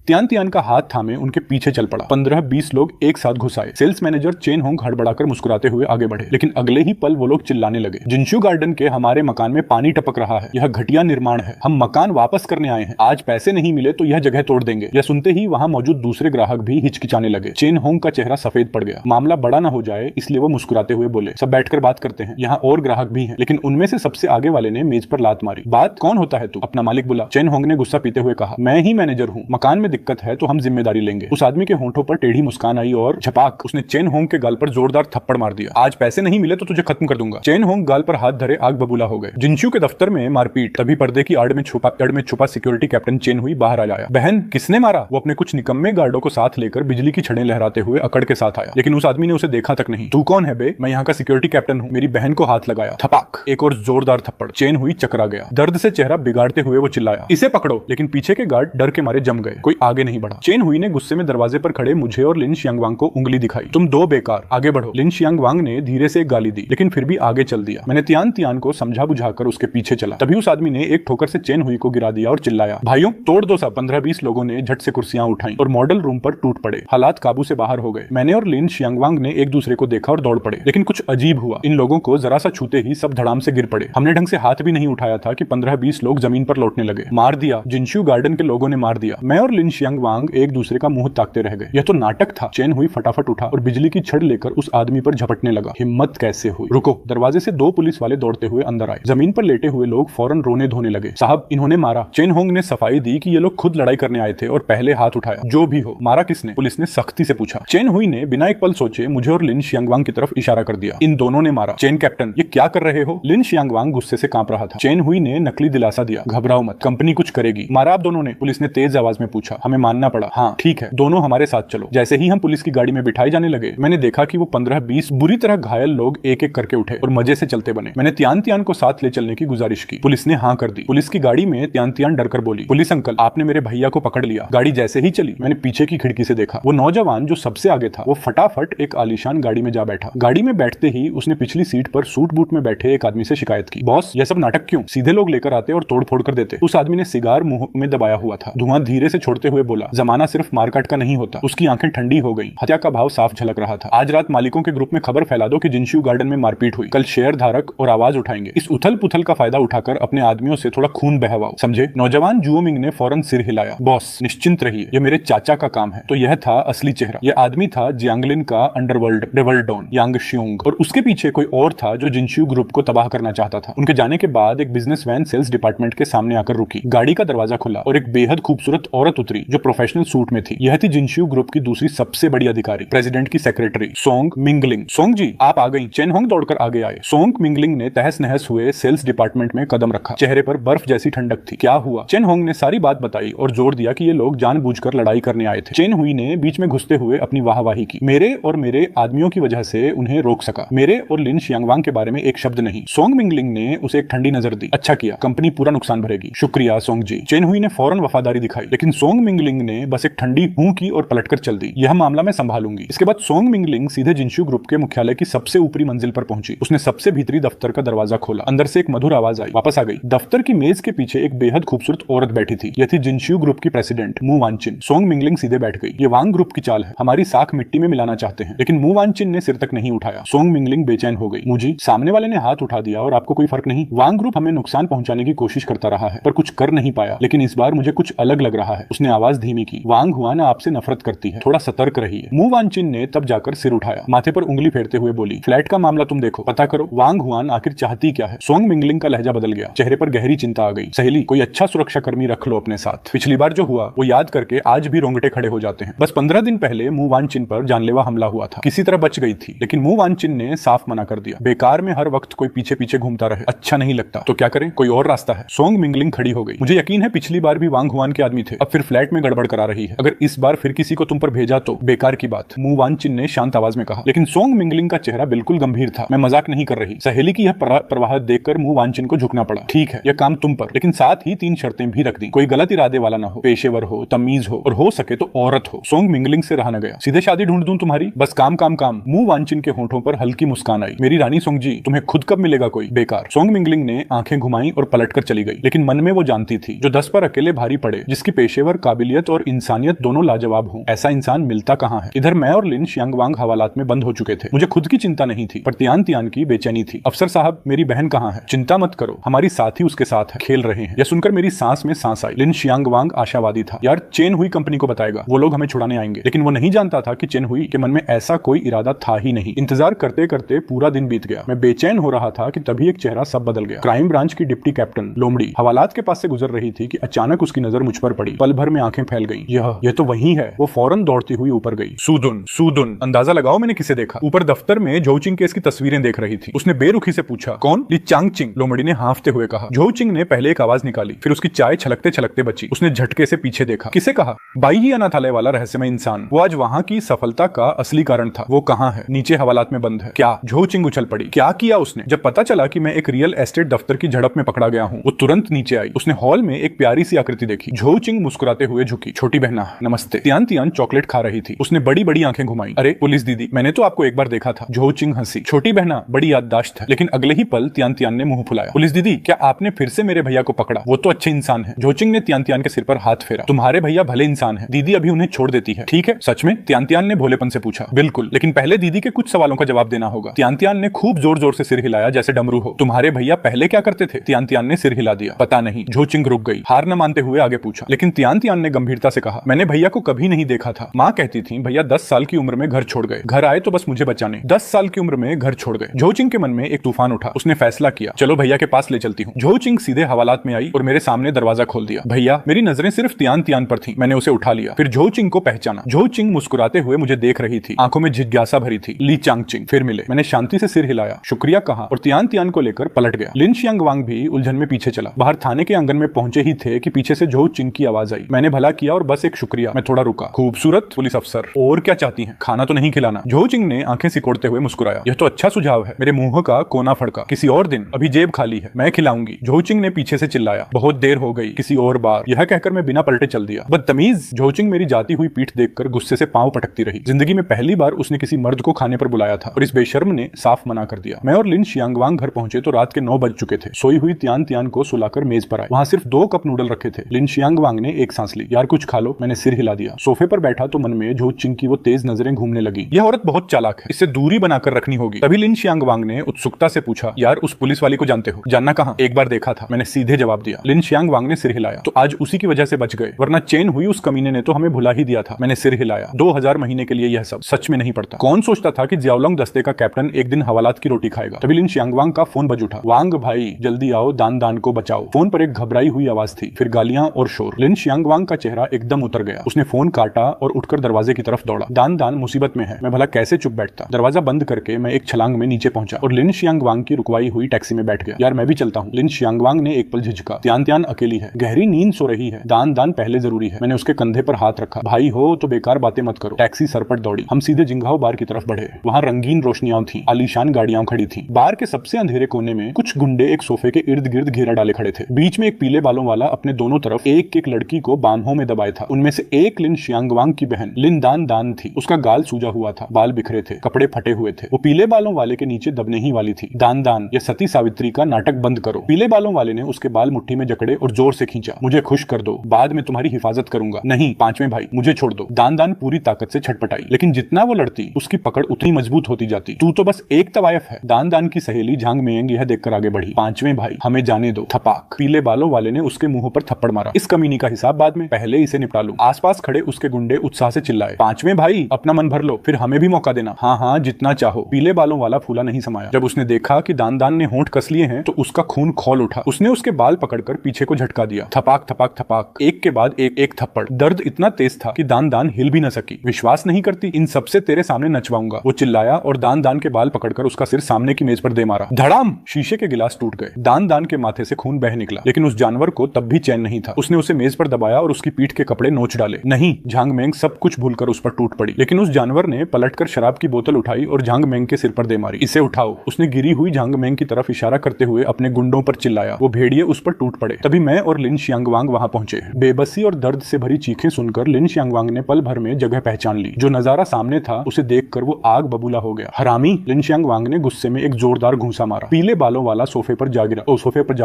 तियान तियान का हाथ थामे उनके पीछे चल पड़ा। 15-20 लोग एक साथ घुस आए। सेल्स मैनेजर चेन होंग हड़बड़ाकर मुस्कुराते हुए आगे बढ़े, लेकिन अगले ही पल वो लोग चिल्लाने लगे, जिनशू गार्डन के हमारे मकान में पानी टपक रहा है, यह घटिया निर्माण है, हम मकान वापस करने आए हैं, आज पैसे नहीं मिले तो यह जगह तोड़ देंगे। यह सुनते ही वहां मौजूद दूसरे ग्राहक भी हिचकिचाने लगे। चेन होंग का चेहरा सफेद पड़ गया। मामला बड़ा ना हो जाए इसलिए वो मुस्कुराते हुए बोले, सब बैठकर बात करते हैं, यहाँ और ग्राहक भी हैं। लेकिन उनमें से सबसे आगे वाले ने मेज पर लात मारी। बात कौन होता है तू? अपना मालिक बुला। चेन होंग ने गुस्सा पीते हुए कहा, मैं ही मैनेजर हूँ, मकान में दिक्कत है तो हम जिम्मेदारी लेंगे। उस आदमी के होंठों पर टेढ़ी मुस्कान आई और झपाक उसने चेन होंग के गाल पर जोरदार थप्पड़ मार दिया। आज पैसे नहीं मिले तो तुझे खत्म कर दूंगा। चेन होंग गाल पर हाथ धरे आग बबूला हो गए। जिनशू के दफ्तर में मारपीट। तभी पर्दे की आड़ में छुपा सिक्योरिटी कैप्टन चेन हुई बाहर आ जाया। बहन किसने मारा? वो अपने कुछ निकम्मे गार्डों को साथ लेकर बिजली की छड़ें लहराते हुए अकड़ के साथ आया, लेकिन उस आदमी ने उसे देखा तक नहीं। तू कौन है बे? मैं यहाँ का सिक्योरिटी कैप्टन हूँ। मेरी बहन को हाथ लगाया। थपाक एक और जोरदार थप्पड़। चेन हुई चकरा गया। दर्द से चेहरा बिगाड़ते हुए वो चिल्लाया, इसे पकड़ो। लेकिन पीछे के गार्ड डर के मारे जम गए, कोई आगे नहीं बढ़ा। चेन हुई ने गुस्से में दरवाजे पर खड़े मुझे और लिन शियांगवांग को उंगली दिखाई। तुम दो बेकार, आगे बढ़ो। लिन शियांगवांग ने धीरे से एक गाली दी, लेकिन फिर भी आगे चल दिया। मैंने तियान तियान को समझा बुझाकर उसके पीछे चला। तभी उस आदमी ने एक ठोकर से चेन हुई को गिरा दिया और चिल्लाया, भाइयों तोड़ दो सब। 15-20 लोगों ने झट से कुर्सियां उठाई और मॉडल रूम पर टूट पड़े। हालात काबू से बाहर हो गए। मैंने और लिन शियांगवांग ने एक दूसरे को देखा और दौड़ पड़े, लेकिन कुछ अजीब हुआ। इन लोगों को जरा सा छूते ही सब धड़ाम से गिर पड़े। हमने ढंग से हाथ भी नहीं उठाया था कि 15-20 लोग जमीन पर लौटने लगे। मार दिया, जिनशू गार्डन के लोगों ने मार दिया। मैं और लिन शियांगवांग एक दूसरे का मुंह ताकते रह गए। यह तो नाटक था। चेन हुई फटाफट उठा और बिजली की छड़ लेकर उस आदमी पर झपटने लगा। हिम्मत कैसे हुई? रुको। दरवाजे से 2 पुलिस वाले दौड़ते हुए अंदर आए। जमीन पर लेटे हुए लोग फौरन रोने धोने लगे। साहब इन्होंने मारा। चेन होंग ने सफाई दी कि ये लोग खुद लड़ाई करने आए थे और पहले हाथ उठाया। जो भी हो, मारा किसने? पुलिस ने सख्ती से पूछा। चेन हुई ने बिना एक पल सोचे मुझे और लिन शियांगवांग की तरफ इशारा कर दिया। इन दोनों ने मारा। चेन कैप्टन ये क्या कर रहे हो? लिन शियांगवांग गुस्से से कांप रहा था। चेन हुई ने नकली दिलासा दिया, घबराओ मत, कंपनी कुछ करेगी। मारा आप दोनों ने? पुलिस ने तेज आवाज में पूछा। हमें मानना पड़ा। हाँ ठीक है, दोनों हमारे साथ चलो। जैसे ही हम पुलिस की गाड़ी में बिठाए जाने लगे, मैंने देखा कि वो 15-20 बुरी तरह घायल लोग एक एक करके उठे और मजे से चलते बने। मैंने तियान तियान को साथ ले चलने की गुजारिश की। पुलिस ने हाँ कर दी। पुलिस की गाड़ी में तियान तियान डरकर बोली, पुलिस अंकल आपने मेरे भैया को पकड़ लिया। गाड़ी जैसे ही चली, मैंने पीछे की खिड़की से देखा। वो नौजवान जो सबसे आगे था, वो फटाफट एक आलीशान गाड़ी में जा बैठा। गाड़ी में बैठते ही उसने पिछली सीट पर सूट बूट में बैठे एक आदमी से शिकायत की, बॉस यह सब नाटक क्यों? सीधे लोग लेकर आते और तोड़ फोड़ कर देते। उस आदमी ने सिगार मुंह में दबाया हुआ था। धुआं धीरे से छोड़ते हुए बोला, जमाना सिर्फ मारकाट का नहीं होता। उसकी आंखें ठंडी हो गई। हत्या का भाव साफ झलक रहा था। आज रात मालिकों के ग्रुप में खबर फैला दो कि जिनशू गार्डन में मारपीट हुई। कल शेयर धारक और आवाज उठाएंगे। इस उथल पुथल का फायदा उठाकर अपने आदमियों से थोड़ा खून बहवाओ, समझे? नौजवान जुओ मिंग ने फौरन सिर हिलाया। बॉस निश्चिंत रहिए, ये मेरे चाचा का काम है। तो यह था असली चेहरा। यह आदमी था जियांगलिन का अंडरवर्ल्ड डेविल डॉन यांग शियोंग, और उसके पीछे कोई और था जो जिनशू ग्रुप को तबाह करना चाहता था। उनके जाने के बाद एक बिजनेस वैन सेल्स डिपार्टमेंट के सामने आकर रुकी। गाड़ी का दरवाजा खुला और एक बेहद खूबसूरत औरत उतरी जो प्रोफेशनल सूट में थी। यह थी जिनशू ग्रुप की दूसरी सबसे बड़ी अधिकारी, प्रेसिडेंट की सेक्रेटरी सोंग मिंगलिंग। सोंग जी आप आ गई। चेन होंग दौड़कर आगे आए। सोंग मिंगलिंग ने तहस नहस हुए सेल्स डिपार्टमेंट में कदम रखा। चेहरे पर बर्फ जैसी ठंडक थी। क्या हुआ? चेन होंग ने सारी बात बताई और जोर दिया कि ये लोग जानबूझकर लड़ाई करने आए थे। चेन हुई ने बीच में घुसते हुए अपनी वाहवाही की। मेरे और मेरे आदमियों की वजह से उन्हें रोक सका। मेरे और लिन शियांगवांग के बारे में एक शब्द नहीं। सोंग मिंगलिंग ने उसे एक ठंडी नजर दी। अच्छा किया, कंपनी पूरा नुकसान भरेगी। शुक्रिया सोंग जी। चेन हुई ने फौरन वफादारी दिखाई, लेकिन सोंग मिंगलिंग ने बस एक ठंडी हूं की और पलटकर चल दी। यह मामला मैं संभालूंगी। इसके बाद सोंग मिंगलिंग सीधे जिनशू ग्रुप के मुख्यालय की सबसे ऊपरी मंजिल पर पहुंची। उसने सबसे भीतरी दफ्तर का दरवाजा खोला। अंदर से एक मधुर आवाज आई, वापस आ गई। दफ्तर की मेज के पीछे एक बेहद खूबसूरत औरत बैठी थी। यह थी जिनशू ग्रुप की प्रेसिडेंट मू वानचिन। सोंग मिंगलिंग सीधे बैठ गई। ये वांग ग्रुप की चाल है, हमारी साख मिट्टी में मिलाना चाहते हैं। लेकिन मू वानचिन ने सिर तक नहीं उठाया। सोंग मिंगलिंग बेचैन हो गई। मुझे सामने वाले ने हाथ उठा दिया और आपको कोई फर्क नहीं? वांग ग्रुप हमें नुकसान पहुंचाने की कोशिश करता रहा है पर कुछ कर नहीं पाया, लेकिन इस बार मुझे कुछ अलग लग रहा है। उसने आवाज धीमी की। वांग हुआन आपसे नफरत करती है, थोड़ा सतर्क रहिए। मू वानचिन ने तब जाकर सिर उठाया, माथे पर उंगली फेरते हुए बोली, फ्लैट का मामला तुम देखो, पता करो वांग हुआन आखिर चाहती क्या है। सोंग मिंगलिंग का लहजा बदल गया। चेहरे पर गहरी चिंता आ गई। सहेली कोई अच्छा सुरक्षा कर्मी रख लो अपने साथ। पिछली बार जो हुआ वो याद करके आज भी रोंगटे खड़े हो जाते हैं। बस 15 दिन पहले मू वानचिन पर जानलेवा हमला हुआ था। किसी तरह बच गई थी, लेकिन मू वानचिन ने साफ मना कर दिया। बेकार में हर वक्त कोई पीछे पीछे घूमता रहे अच्छा नहीं लगता। तो क्या करें, कोई और रास्ता है? सोंग मिंगलिंग खड़ी हो गई। मुझे यकीन है पिछली बार भी वांग हुआन के आदमी थे, अब फिर फ्लैट फ्लाइट में गड़बड़ करा रही है। अगर इस बार फिर किसी को तुम पर भेजा तो बेकार की बात, मू वानचिन ने शांत आवाज में कहा। लेकिन सोंग मिंगलिंग का चेहरा बिल्कुल गंभीर था। मैं मजाक नहीं कर रही। सहेली की यह प्रवाह देखकर मू वानचिन को झुकना पड़ा। ठीक है, यह काम तुम पर, लेकिन साथ ही 3 शर्तें भी रख दी। कोई गलत इरादे वाला ना हो, पेशेवर हो, तमीज हो और हो सके तो औरत हो। सोंग मिंगलिंग से रहा न गया। सीधे शादी ढूंढ दूं तुम्हारी? बस काम काम काम। मू वानचिन के होंठों पर हल्की मुस्कान आई। मेरी रानी सोंग जी, तुम्हें खुद कब मिलेगा कोई? बेकार। सोंग मिंगलिंग ने आंखें घुमाई और पलटकर चली गई। लेकिन मन में वो जानती थी, जो 10 पर अकेले भारी पड़े, जिसकी पेशेवर काबिलियत और इंसानियत दोनों लाजवाब हो, ऐसा इंसान मिलता कहाँ है। इधर मैं और लिन शियांगवांग हवालात में बंद हो चुके थे। मुझे खुद की चिंता नहीं थी, पर तियान तियान की बेचैनी थी। अफसर साहब, मेरी बहन कहाँ है? चिंता मत करो, हमारी साथी उसके साथ है, खेल रहे हैं। यह सुनकर मेरी सांस में सांस आई। लिन शियांगवांग आशावादी था। यार, चेन हुई कंपनी को बताएगा, वो लोग हमें छुड़ाने आएंगे। लेकिन वो नहीं जानता था कि चेन हुई के मन में ऐसा कोई इरादा था ही नहीं। इंतजार करते करते पूरा दिन बीत गया। मैं बेचैन हो रहा था कि तभी एक चेहरा सब बदल गया। क्राइम ब्रांच की डिप्टी कैप्टन लोमड़ी हवालात के पास से गुजर रही थी कि अचानक उसकी नजर मुझ पर पड़ी। पल भर में आंखें फैल गईं। यह तो वही है। वो फौरन दौड़ती हुई ऊपर गई। सूदुन, सूदुन, अंदाजा लगाओ मैंने किसे देखा। ऊपर दफ्तर में झोउचिंग केस की तस्वीरें देख रही थी। उसने बेरुखी से पूछा, कौन? ली चांगचिंग, लोमड़ी ने हांफते हुए कहा। झोउचिंग ने पहले एक आवाज निकाली, फिर उसकी चाय छलकते छलकते बची। उसने झटके से पीछे देखा। किसे कहा? बाई ही अनाथालय वाला रहस्यमय इंसान। वो आज वहां की सफलता का असली कारण था। वो कहाँ है? नीचे हवालात में बंद है। क्या? झोउचिंग उछल पड़ी। क्या किया उसने? जब पता चला कि मैं एक रियल एस्टेट दफ्तर की झड़प में पकड़ा गया हूँ, वो तुरंत नीचे आई। उसने हॉल में एक प्यारी सी आकृति देखी। झोउचिंग मुस्कुराते हुए झुकी। छोटी बहना, नमस्ते। तियान तियान चॉकलेट खा रही थी। उसने बड़ी बड़ी आंखें घुमाई। अरे पुलिस दीदी, मैंने तो आपको एक बार देखा था। झोउचिंग हंसी। छोटी बहना, बड़ी याददाश्त है। लेकिन अगले ही पल तियान तियान ने मुंह फुलाया। पुलिस दीदी, क्या आपने फिर से मेरे भैया को पकड़ा? वो तो अच्छे इंसान है। झोउचिंग ने तियान तियान के सिर पर हाथ फेरा। तुम्हारे भैया भले इंसान है, दीदी अभी उन्हें छोड़ देती है। ठीक है? सच में? तियान तियान ने भोलेपन से पूछा। बिल्कुल, लेकिन पहले दीदी के कुछ सवालों का जवाब देना होगा। तियान तियान ने खूब जोर जोर से सिर हिलाया जैसे डमरू हो। तुम्हारे भैया पहले क्या करते थे? तियान तियान ने सिर हिला दिया। पता नहीं। झोउचिंग रुक गई। हार न मानते हुए आगे पूछा। लेकिन तियान तियान ने गंभीरता से कहा, मैंने भैया को कभी नहीं देखा था। माँ कहती थी भैया 10 साल की उम्र में घर छोड़ गए। घर आए तो बस मुझे बचाने। 10 साल की उम्र में घर छोड़ गए। झोउचिंग के मन में एक तूफान उठा। उसने फैसला किया, चलो भैया के पास ले चलती हूँ। झोउचिंग सीधे हवालात में आई और मेरे सामने दरवाजा खोल दिया। भैया, मेरी नजरें सिर्फ तियान तियान पर थी। मैंने उसे उठा लिया। फिर झोउचिंग को पहचाना। झोउचिंग मुस्कुराते हुए मुझे देख रही थी। आंखों में जिज्ञासा भरी थी। ली चांगचिंग। फिर मिले। मैंने शांति से सिर हिलाया, शुक्रिया कहा और तियान तियान को लेकर पलट गया। लिन शियांगवांग भी उलझन में पीछे चला। बाहर थाने के आंगन में पहुंचे ही थे कि पीछे से झोउचिंग की आवाज आई। मैंने भला किया और बस एक शुक्रिया। मैं थोड़ा रुका। खूबसूरत पुलिस अफसर, और क्या चाहती हैं? खाना तो नहीं खिलाना? झोउचिंग ने आंखें सिकोड़ते हुए मुस्कुराया। यह तो अच्छा सुझाव है। मेरे मुंह का कोना फड़का। किसी और दिन, अभी जेब खाली है, मैं खिलाऊंगी। झोउचिंग ने पीछे से चिल्लाया। बहुत देर हो गई, किसी और बार। यह कहकर मैं बिना पलटे चल दिया। बदतमीज। झोउचिंग मेरी जाती हुई पीठ देखकर गुस्से से पांव पटकती रही। जिंदगी में पहली बार उसने किसी मर्द को खाने पर बुलाया था और इस बेशर्म ने साफ मना कर दिया। मैं और लिन शियांगवांग घर पहुंचे तो रात के 9 बज चुके थे। सोई हुई तियान तियान को सुलाकर मेज पर आए। वहां सिर्फ 2 कप नूडल रखे थे। लिन शियांगवांग ने एक सांस ली। यार कुछ खा लो। मैंने सिर हिला दिया। सोफे पर बैठा तो मन में झोउचिंग की वो तेज नजरें घूमने लगी। यह औरत बहुत चालाक है, इससे दूरी बनाकर रखनी होगी। तभी लिन शियांगवांग ने उत्सुकता से पूछा, यार उस पुलिस वाली को जानते हो? जानना कहां, एक बार देखा था। मैंने सीधे जवाब दिया। लिन शियांगवांग ने सिर हिलाया। तो आज उसी की वजह से बच गए, वरना चेन हुई उस कमीने ने तो हमें भुला ही दिया था। मैंने सिर हिलाया। 2000 महीने के लिए यह सब सच में नहीं पड़ता। कौन सोचता था कि जियाओलोंग दस्ते का कैप्टन एक दिन हवालात की रोटी खाएगा। तभी लिन शियांगवांग का फोन बज उठा। वांग भाई जल्दी आओ, दान दान को बचाओ। फोन पर एक घबराई हुई आवाज थी, फिर गालियां और शोर। लिन शियांगवांग का चेहरा एकदम उतर गया। उसने फोन काटा और उठकर दरवाजे की तरफ दौड़ा। दान दान मुसीबत में है। मैं भला कैसे चुप बैठता। दरवाजा बंद करके मैं एक छलांग में नीचे पहुंचा और लिन शियांगवांग की रुकवाई हुई टैक्सी में बैठ गया। यार मैं भी चलता हूँ। लिन शियांगवांग ने एक पल झिझका। तियान तियान अकेली है, गहरी नींद सो रही है। दान दान पहले जरूरी है। मैंने उसके कंधे पर हाथ रखा। भाई हो तो बेकार बातें मत करो। टैक्सी सरपट दौड़ी। हम सीधे जिंघाओ बार की तरफ बढ़े। वहाँ रंगीन रोशनियां थी, आलीशान गाड़ियां खड़ी थी। बार के सबसे अंधेरे कोने में कुछ गुंडे एक सोफे के इर्द गिर्द घेरा डाले खड़े थे। बीच में एक पीले बालों वाला अपने दोनों तरफ एक एक लड़की को बाहों में दबाए था। उनमें से एक लिन शियांगवांग की बहन लिन दान दान थी। उसका गाल सूजा हुआ था, बाल बिखरे थे, कपड़े फटे हुए थे। वो पीले बालों वाले के नीचे दबने ही वाली थी। दान दान, ये सती सावित्री का नाटक बंद करो। पीले बालों वाले ने उसके बाल मुट्ठी में जकड़े और जोर से खींचा। मुझे खुश कर दो, बाद में तुम्हारी हिफाजत करूंगा। नहीं पांचवें भाई, मुझे छोड़ दो। दान दान पूरी ताकत से छटपटाई, लेकिन जितना वो लड़ती उसकी पकड़ उतनी मजबूत होती जाती। तू तो बस एक तवायफ है। दान दान की सहेली झांग मेंग यह देखकर आगे बढ़ी। पांचवें भाई हमें जाने दो। थपाक। पीले बालों वाले ने उसके मुंह पर थप्पड़ मारा। इस कमीनी का हिसाब बाद में, पहले इसे निपटा लूं। आसपास खड़े उसके गुंडे उत्साह से चिल्लाए, पांचवें भाई अपना मन भर लो, फिर हमें भी मौका देना। हाँ हाँ जितना चाहो। पीले बालों वाला फूला नहीं समाया। जब उसने देखा कि दान दान ने होंठ कस लिए हैं तो उसका खून खौल उठा। उसने उसके बाल पकड़कर पीछे को झटका दिया। थपाक थपाक थपाक, एक के बाद एक एक थप्पड़। दर्द इतना तेज था कि दान दान हिल भी न सकी। विश्वास नहीं करती, इन सबसे तेरे सामने नचवाऊंगा। वो चिल्लाया और दान दान के बाल पकड़कर उसका सिर सामने की मेज पर दे मारा। धड़ाम। शीशे के गिलास टूट गए। दान दान के माथे से खून बह निकला, लेकिन उस जानवर को तब भी चैन नहीं था। उसने उसे मेज पर दबाया और उसकी पीठ के कपड़े नोच डाले। नहीं, झांग मेंग सब कुछ भूलकर उस पर टूट पड़ी, लेकिन उस जानवर ने पलटकर शराब की बोतल उठाई और झांग मेंग के सिर पर दे मारी। इसे उठाओ। उसने गिरी हुई झांग मेंग की तरफ इशारा करते हुए अपने गुंडों पर चिल्लाया। वो भेड़िए उस पर टूट पड़े। तभी मैं और लिन शियांगवांग वहां पहुंचे। बेबसी और दर्द से भरी चीखें सुनकर लिन शियांगवांग ने पल भर में जगह पहचान ली। जो नजारा सामने था उसे देखकर वो आग बबूला हो गया। हरामी! लिन शियांगवांग ने गुस्से में एक जोरदार घूंसा मारा। पीले बालों वाला सोफे पर जा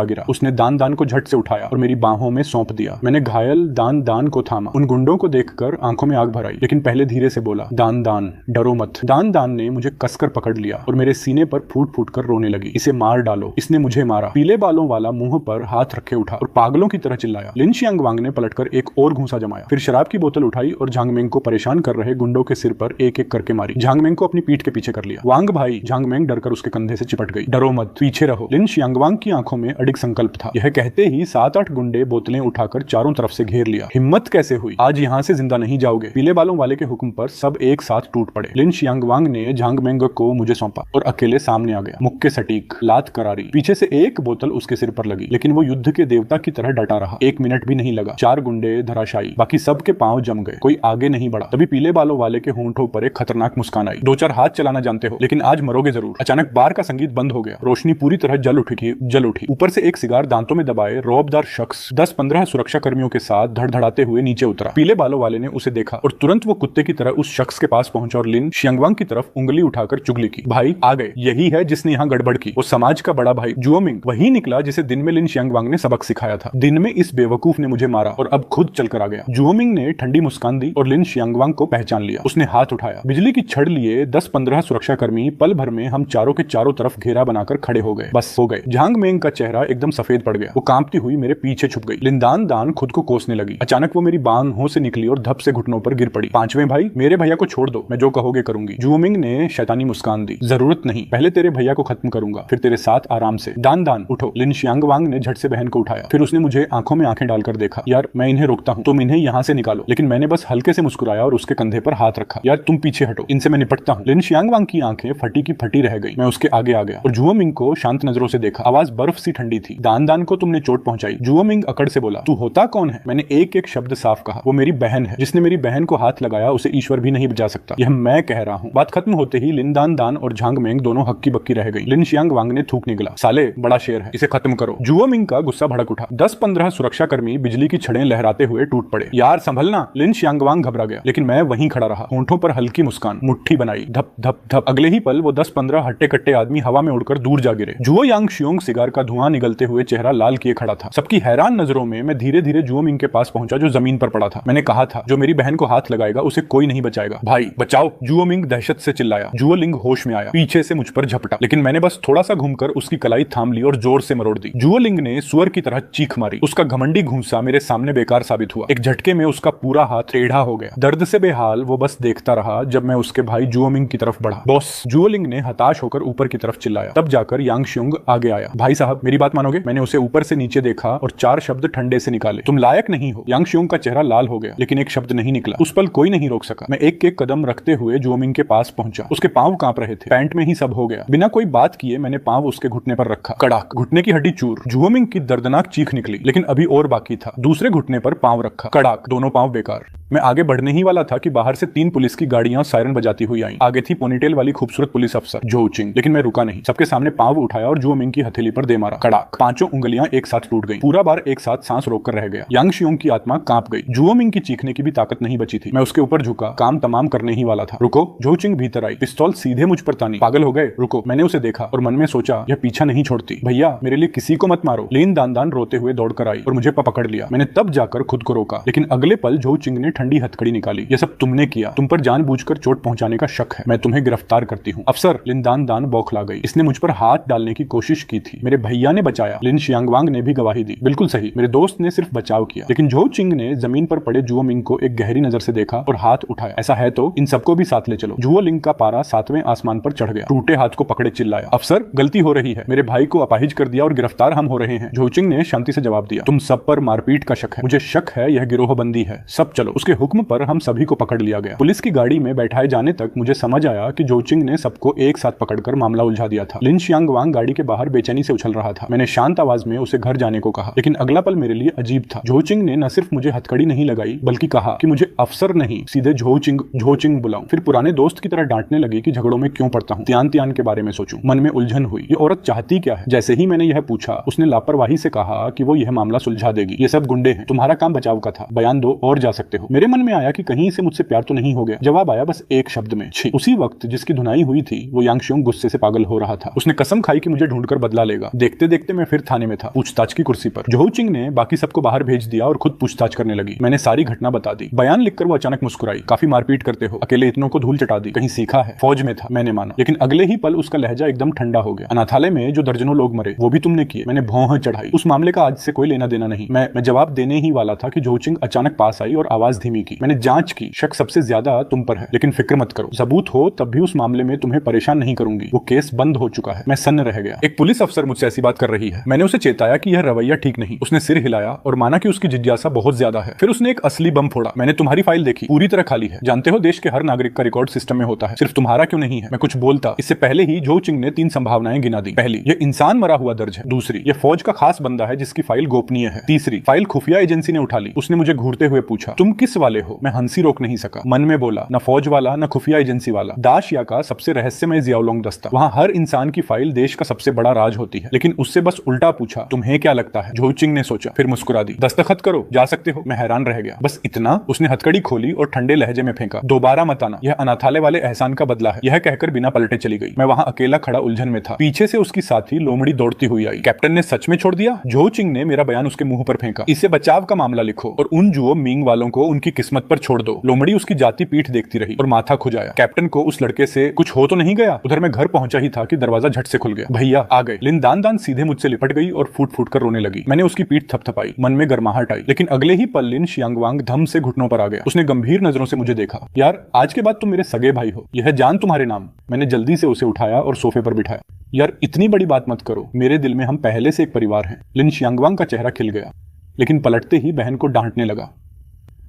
गिरा। उसने दान दान को झट से उठाया और मेरी बाहों में सौंप दिया। मैंने घायल दान दान को थामा। उन गुंडों को देखकर आंखों में आग भर आई, लेकिन पहले धीरे से बोला, दान दान, डरो मत। दान दान ने मुझे कसकर पकड़ लिया और मेरे सीने पर फूट फूट कर रोने लगी। इसे मार डालो, इसने मुझे मारा। पीले बालों वाला मुंह पर हाथ रखे उठा और पागलों की तरह चिल्लाया। लिन शियांगवांग ने पलटकर एक और घूंसा जमाया, फिर शराब की बोतल उठाई और झांग मेंग को परेशान कर रहे गुंडों के सिर पर एक एक करके मारी। झांग मेंग को अपनी पीठ के पीछे कर लिया। वांग भाई! झांग मेंग डरकर उसके कंधे से चिपट गई। डरो मत, पीछे रहो। लिन शियांगवांग की आंखों में अडिग संकल्प था। यह कहते ही 7-8 गुंडे बोतलें उठाकर चारों तरफ से घेर लिया। हिम्मत कैसे हुई? आज यहाँ से जिंदा नहीं जाओगे। पीले बालों वाले के हुक्म पर सब एक साथ टूट पड़े। लिन शियांगवांग ने झांग मेंग को मुझे सौंपा और अकेले सामने आ गया। मुक्के सटीक, लात करारी। पीछे से एक बोतल उसके सिर पर लगी, लेकिन वो युद्ध के देवता की तरह डटा रहा। 1 मिनट भी नहीं लगा। 4 गुंडे धराशायी, बाकी सबके पांव जम गए। कोई आगे नहीं बढ़ा। तभी पीले बालों वाले के होंठों पर एक खतरनाक मुस्कान आई। 2-4 हाथ चलाना जानते हो, लेकिन आज मरोगे जरूर। अचानक बार का संगीत बंद हो गया। रोशनी पूरी तरह जल उठी। ऊपर से एक सिगार दांतों में दबाए रौबदार शख्स 10-15 सुरक्षा कर्मियों के साथ धड़धड़ाते हुए नीचे उतरा। पीले बालों वाले ने उसे देखा और तुरंत वो कुत्ते की तरह उस शख्स के पास पहुंचा और लिन शियांगवांग की तरफ उंगली उठाकर चुगली की। भाई आ गए, यही है जिसने यहाँ गड़बड़ की। वो समाज का बड़ा भाई जुओमिंग वही निकला जिसे दिन में लिन शियांगवांग ने सबक सिखाया था। दिन में इस बेवकूफ ने मुझे मारा और अब खुद चलकर आ गया। जुओमिंग ने ठंडी मुस्कान दी और लिन शियांगवांग को पहचान लिया। उसने हाथ उठाया। बिजली की छड़ लिए 10-15 सुरक्षा कर्मी पल भर में हम चारों के चारों तरफ घेरा बनाकर खड़े हो गए। बस हो गए। झांग मेंग का चेहरा एकदम सफेद पड़ गया। वो कांपती हुई मेरे पीछे छुप गई। लिंदान दान खुद को कोसने लगी। अचानक वो मेरी बाहों से निकली और धप से घुटनों पर गिर पड़ी। 5वें भाई, मेरे भैया को छोड़ दो, मैं जो कहोगे करूंगी। जुओमिंग ने शैतानी मुस्कान दी। जरूरत नहीं, पहले तेरे भैया को खत्म करूंगा, फिर तेरे साथ आराम से। दान दान उठो। लिन शियांगवांग ने झट से बहन को उठाया। फिर उसने मुझे आंखों में आंखें डालकर देखा। यार मैं इन्हें रोकता हूँ, तुम इन्हें यहाँ से निकालो। लेकिन मैंने बस हल्के से मुस्कुराया और उसके कंधे पर हाथ रखा। यार तुम पीछे हटो, इनसे मैं निपटता हूँ। लिन शियांगवांग की आंखें फटी की फटी रह गई। मैं उसके आगे आ गया और जुओमिंग को शांत नजरों से देखा। आवाज बर्फ सी ठंडी थी। दान दान को तुमने चोट पहुंचाई। जुओमिंग अकड़ से बोला। तू होता कौन है? मैंने एक एक शब्द साफ कहा। वो मेरी बहन है। जिसने मेरी बहन को हाथ लगाया उसे ईश्वर भी नहीं बचा सकता। यह मैं कह रहा हूँ। बात खत्म होते ही लिंदान दान और झांग मेंग दोनों हक्की बक्की रह गई। लिन शियांगवांग ने थूक निकला। साले बड़ा शेर है, इसे खत्म करो। जुओमिंग का गुस्सा भड़क उठा। 10-15 सुरक्षा कर्मी बिजली की छड़ें लहराते हुए टूट पड़े। यार संभलना। लिन शियांगवांग घबरा गया, लेकिन मैं वहीं खड़ा रहा। होंठों पर हल्की मुस्कान, मुट्ठी बनाई, धप धप धप। अगले ही पल वो 10-15 हट्टे कट्टे आदमी हवा में उड़कर दूर जा गिरे। जुओ यांग शियोंग सिगार का धुआं निगलते हुए चेहरा लाल किए खड़ा था। सबकी हैरान नजरों में मैं धीरे धीरे जुओमिंग के पास पहुंचा जो जमीन पर पड़ा था। मैंने कहा था जो मेरी बहन को हाथ लगाएगा उसे कोई नहीं बचाएगा। भाई बचाओ। जुओमिंग दहशत से चिल्लाया। जुओलिंग होश में आया, पीछे से मुझ पर झपटा, लेकिन मैंने बस थोड़ा सा घूमकर उसकी कलाई थाम ली और जोर से मरोड़ दी। जुओलिंग ने सुअर की तरह चीख मारी। उसका घमंडी घूंसा मेरे सामने बेकार साबित हुआ। एक झटके में उसका पूरा हाथ टेढ़ा हो गया। दर्द से बेहाल वो बस देखता रहा जब मैं उसके भाई जुओमिंग की तरफ बढ़ा। बॉस! जुओलिंग ने हताश होकर ऊपर की तरफ चिल्लाया। तब जाकर यांग शियोंग आगे आया। भाई साहब मेरी बात मानोगे? मैंने उसे ऊपर से नीचे देखा और 4 शब्द ठंडे से निकाले। तुम लायक नहीं हो। यांग शियोंग का चेहरा लाल हो गया, लेकिन एक शब्द नहीं निकला। उस पल कोई नहीं रोक सका। मैं एक एक कदम रखते हुए जुओमिंग के पास पहुंचा। उसके पांव कांप रहे थे। पैंट में ही सब हो गया। बिना कोई बात किए मैंने पांव उसके घुटने पर रखा। कड़ाक! घुटने की हड्डी चूर। जुओमिंग की दर्दनाक चीख निकली, लेकिन अभी और बाकी था। दूसरे घुटने पर पांव रखा। कड़ाक! दोनों पांव बेकार। मैं आगे बढ़ने ही वाला था कि बाहर से 3 पुलिस की गाड़ियां सायरन बजाती हुई आईं। आगे थी पोनीटेल वाली खूबसूरत पुलिस अफसर जोचिंग, लेकिन मैं रुका नहीं। सबके सामने पांव उठाया और जुओमिंग की हथेली पर दे मारा। कड़ाक! 5 उंगलियां एक साथ टूट गईं। पूरा बार एक साथ सांस रोककर रह गया। यांग शियोंग की आत्मा कांप गई। जुओमिंग की चीखने की भी ताकत नहीं बची थी। मैं उसके ऊपर झुका, काम तमाम करने ही वाला था। रुको! जोचिंग भीतर आई, पिस्तौल सीधे मुझ पर तानी। पागल हो गए? रुको! मैंने उसे देखा और मन में सोचा यह पीछा नहीं छोड़ती। भैया मेरे लिए किसी को मत मारो। लीन दान दान रोते हुए दौड़कर आई और मुझे पकड़ लिया। मैंने तब जाकर खुद को रोका, लेकिन अगले पल जोचिंग ने ठंडी हथकड़ी निकाली। ये सब तुमने किया। तुम पर जानबूझकर चोट पहुंचाने का शक है। मैं तुम्हें गिरफ्तार करती हूँ। अफसर! लिंदान दान बौखला गई। इसने मुझ पर हाथ डालने की कोशिश की थी। मेरे भैया ने बचाया। लिन शियांगवांग ने भी गवाही दी। बिल्कुल सही, मेरे दोस्त ने सिर्फ बचाव किया। लेकिन जोचिंग ने जमीन पर पड़े जुओमिंग को एक गहरी नजर से देखा और हाथ उठाया। ऐसा है तो इन सबको भी साथ ले चलो। जुओलिंग का पारा 7वें आसमान पर चढ़ गया। टूटे हाथ को पकड़े चिल्लाया। अफसर गलती हो रही है। मेरे भाई को अपाहिज कर दिया और गिरफ्तार हम हो रहे हैं। जोचिंग ने शांति से जवाब दिया। तुम सब पर मारपीट का शक है। मुझे शक है यह गिरोहबंदी है। सब चलो। उसके हुक्म पर हम सभी को पकड़ लिया गया। पुलिस की गाड़ी में बैठाए जाने तक मुझे समझ आया कि जोचिंग ने सबको एक साथ पकड़कर मामला उलझा दिया था। लिन शियांगवांग गाड़ी के बाहर बेचैनी से उछल रहा था। मैंने शांत आवाज में उसे घर जाने को कहा, लेकिन अगला पल मेरे लिए अजीब था। जोचिंग ने न सिर्फ मुझे हथकड़ी नहीं लगाई बल्कि कहा कि मुझे अफसर नहीं सीधे झोचिंग बुलाऊं। फिर पुराने दोस्त की तरह डांटने लगी कि झगड़ों में क्यों पड़ता हूं, त्यान के बारे में सोचूं। मन में उलझन हुई, ये औरत चाहती क्या है। जैसे ही मैंने यह पूछा, उसने लापरवाही से कहा कि वो यह मामला सुलझा देगी। ये सब गुंडे हैं, तुम्हारा काम बचाव का था, बयान दो और जा सकते हो। मेरे मन में आया कि कहीं से मुझसे प्यार तो नहीं हो गया। जवाब आया बस एक शब्द में, छी। उसी वक्त जिसकी धुनाई हुई थी वो यांगशुंग गुस्से से पागल हो रहा था। उसने कसम खाई कि मुझे ढूंढकर बदला लेगा। देखते देखते मैं फिर थाने में था, पूछताछ की कुर्सी पर। जोचिंग ने बाकी सबको बाहर भेज दिया और खुद पूछताछ करने लगी। मैंने सारी घटना बता दी। बयान लिखकर वो अचानक मुस्कुराई, काफी मारपीट करते हो, अकेले इतनों को धूल चटा दी, कहीं सीखा है? फौज में था, मैंने माना। लेकिन अगले ही पल उसका लहजा एकदम ठंडा हो गया। अनाथालय में जो दर्जनों लोग मरे वो भी तुमने किए। मैंने भौं चढ़ाई। उस मामले का आज से कोई लेना देना नहीं। मैं जवाब देने ही वाला था कि जोचिंग अचानक पास आई और आवाज धीमी की, मैंने जांच की, शक सबसे ज्यादा तुम पर है, लेकिन फिक्र मत करो, सबूत हो तब भी उस मामले में तुम्हें परेशान नहीं करूंगी। वो केस बंद हो चुका है। मैं सन्न रह गया। एक पुलिस अफसर मुझसे ऐसी बात कर रही है। मैंने उसे चेताया कि यह रवैया ठीक नहीं। उसने सिर हिलाया और माना कि उसकी जिज्ञासा बहुत ज्यादा है। फिर उसने एक असली बम फोड़ा। मैंने तुम्हारी फाइल देखी, पूरी तरह खाली है। जानते हो देश के हर नागरिक का रिकॉर्ड सिस्टम में होता है, सिर्फ तुम्हारा क्यों नहीं है? मैं कुछ बोलता इससे पहले ही जोचिंग ने 3 संभावनाएं गिना दी। पहली, ये इंसान मरा हुआ दर्ज है। दूसरी, ये फौज का खास बंदा है जिसकी फाइल गोपनीय है। तीसरी, फाइल खुफिया एजेंसी ने उठा ली। उसने मुझे घूरते हुए पूछा, तुम किस वाले हो? मैं हंसी रोक नहीं सका। मन में बोला, न फौज वाला न खुफिया एजेंसी वाला, दाशिया का सबसे रहस्यमय जियाओलोंग दस्ता। वहां हर इंसान की फाइल देश का सबसे बड़ा राज होती है। लेकिन उससे बस उल्टा पूछा, तुम्हें क्या लगता है? जोचिंग ने सोचा, फिर मुस्कुरा दी। दस्तखत करो, जा सकते हो। मैं हैरान रह गया। बस इतना? उसने हथकड़ी खोली और ठंडे लहजे में फेंका, दोबारा मत आना, यह अनाथालय वाले एहसान का बदला है। यह कहकर बिना पलटे चली गई। मैं वहां अकेला खड़ा उलझन में था। पीछे से उसकी साथी लोमड़ी दौड़ती हुई आई। कैप्टन ने सच में छोड़ दिया? जोचिंग ने मेरा बयान उसके मुंह पर फेंका। इसे बचाव का मामला लिखो और उन जुओ मिंग वालों को उनकी किस्मत पर छोड़ दो। लोमड़ी उसकी जाति पीठ देखती रही और माथा खुजाया। कैप्टन को उस लड़के से कुछ हो तो नहीं गया? उधर मैं घर पहुंचा ही था कि दरवाजा झट से खुल गया। भैया आ गए। लिन दान सीधे मुझसे लिपट गई और फूट फूट कर रोने लगी। मैंने उसकी पीठ थपथपाई। मन में गर्माहट आई। लेकिन अगले ही पल लिन शियांगवांग धम से घुटनों पर आ गया। उसने गंभीर नजरों से मुझे देखा। यार आज के बाद तुम मेरे सगे भाई हो, यह जान तुम्हारे नाम। मैंने जल्दी से उसे उठाया और सोफे पर बिठाया। यार इतनी बड़ी बात मत करो, मेरे दिल में हम पहले से एक परिवार हैं। लिन शियांगवांग का चेहरा खिल गया, लेकिन पलटते ही बहन को डांटने लगा।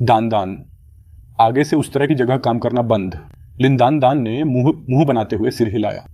दान आगे से उस तरह की जगह काम करना बंद। लिन दान ने मुंह बनाते हुए सिर हिलाया।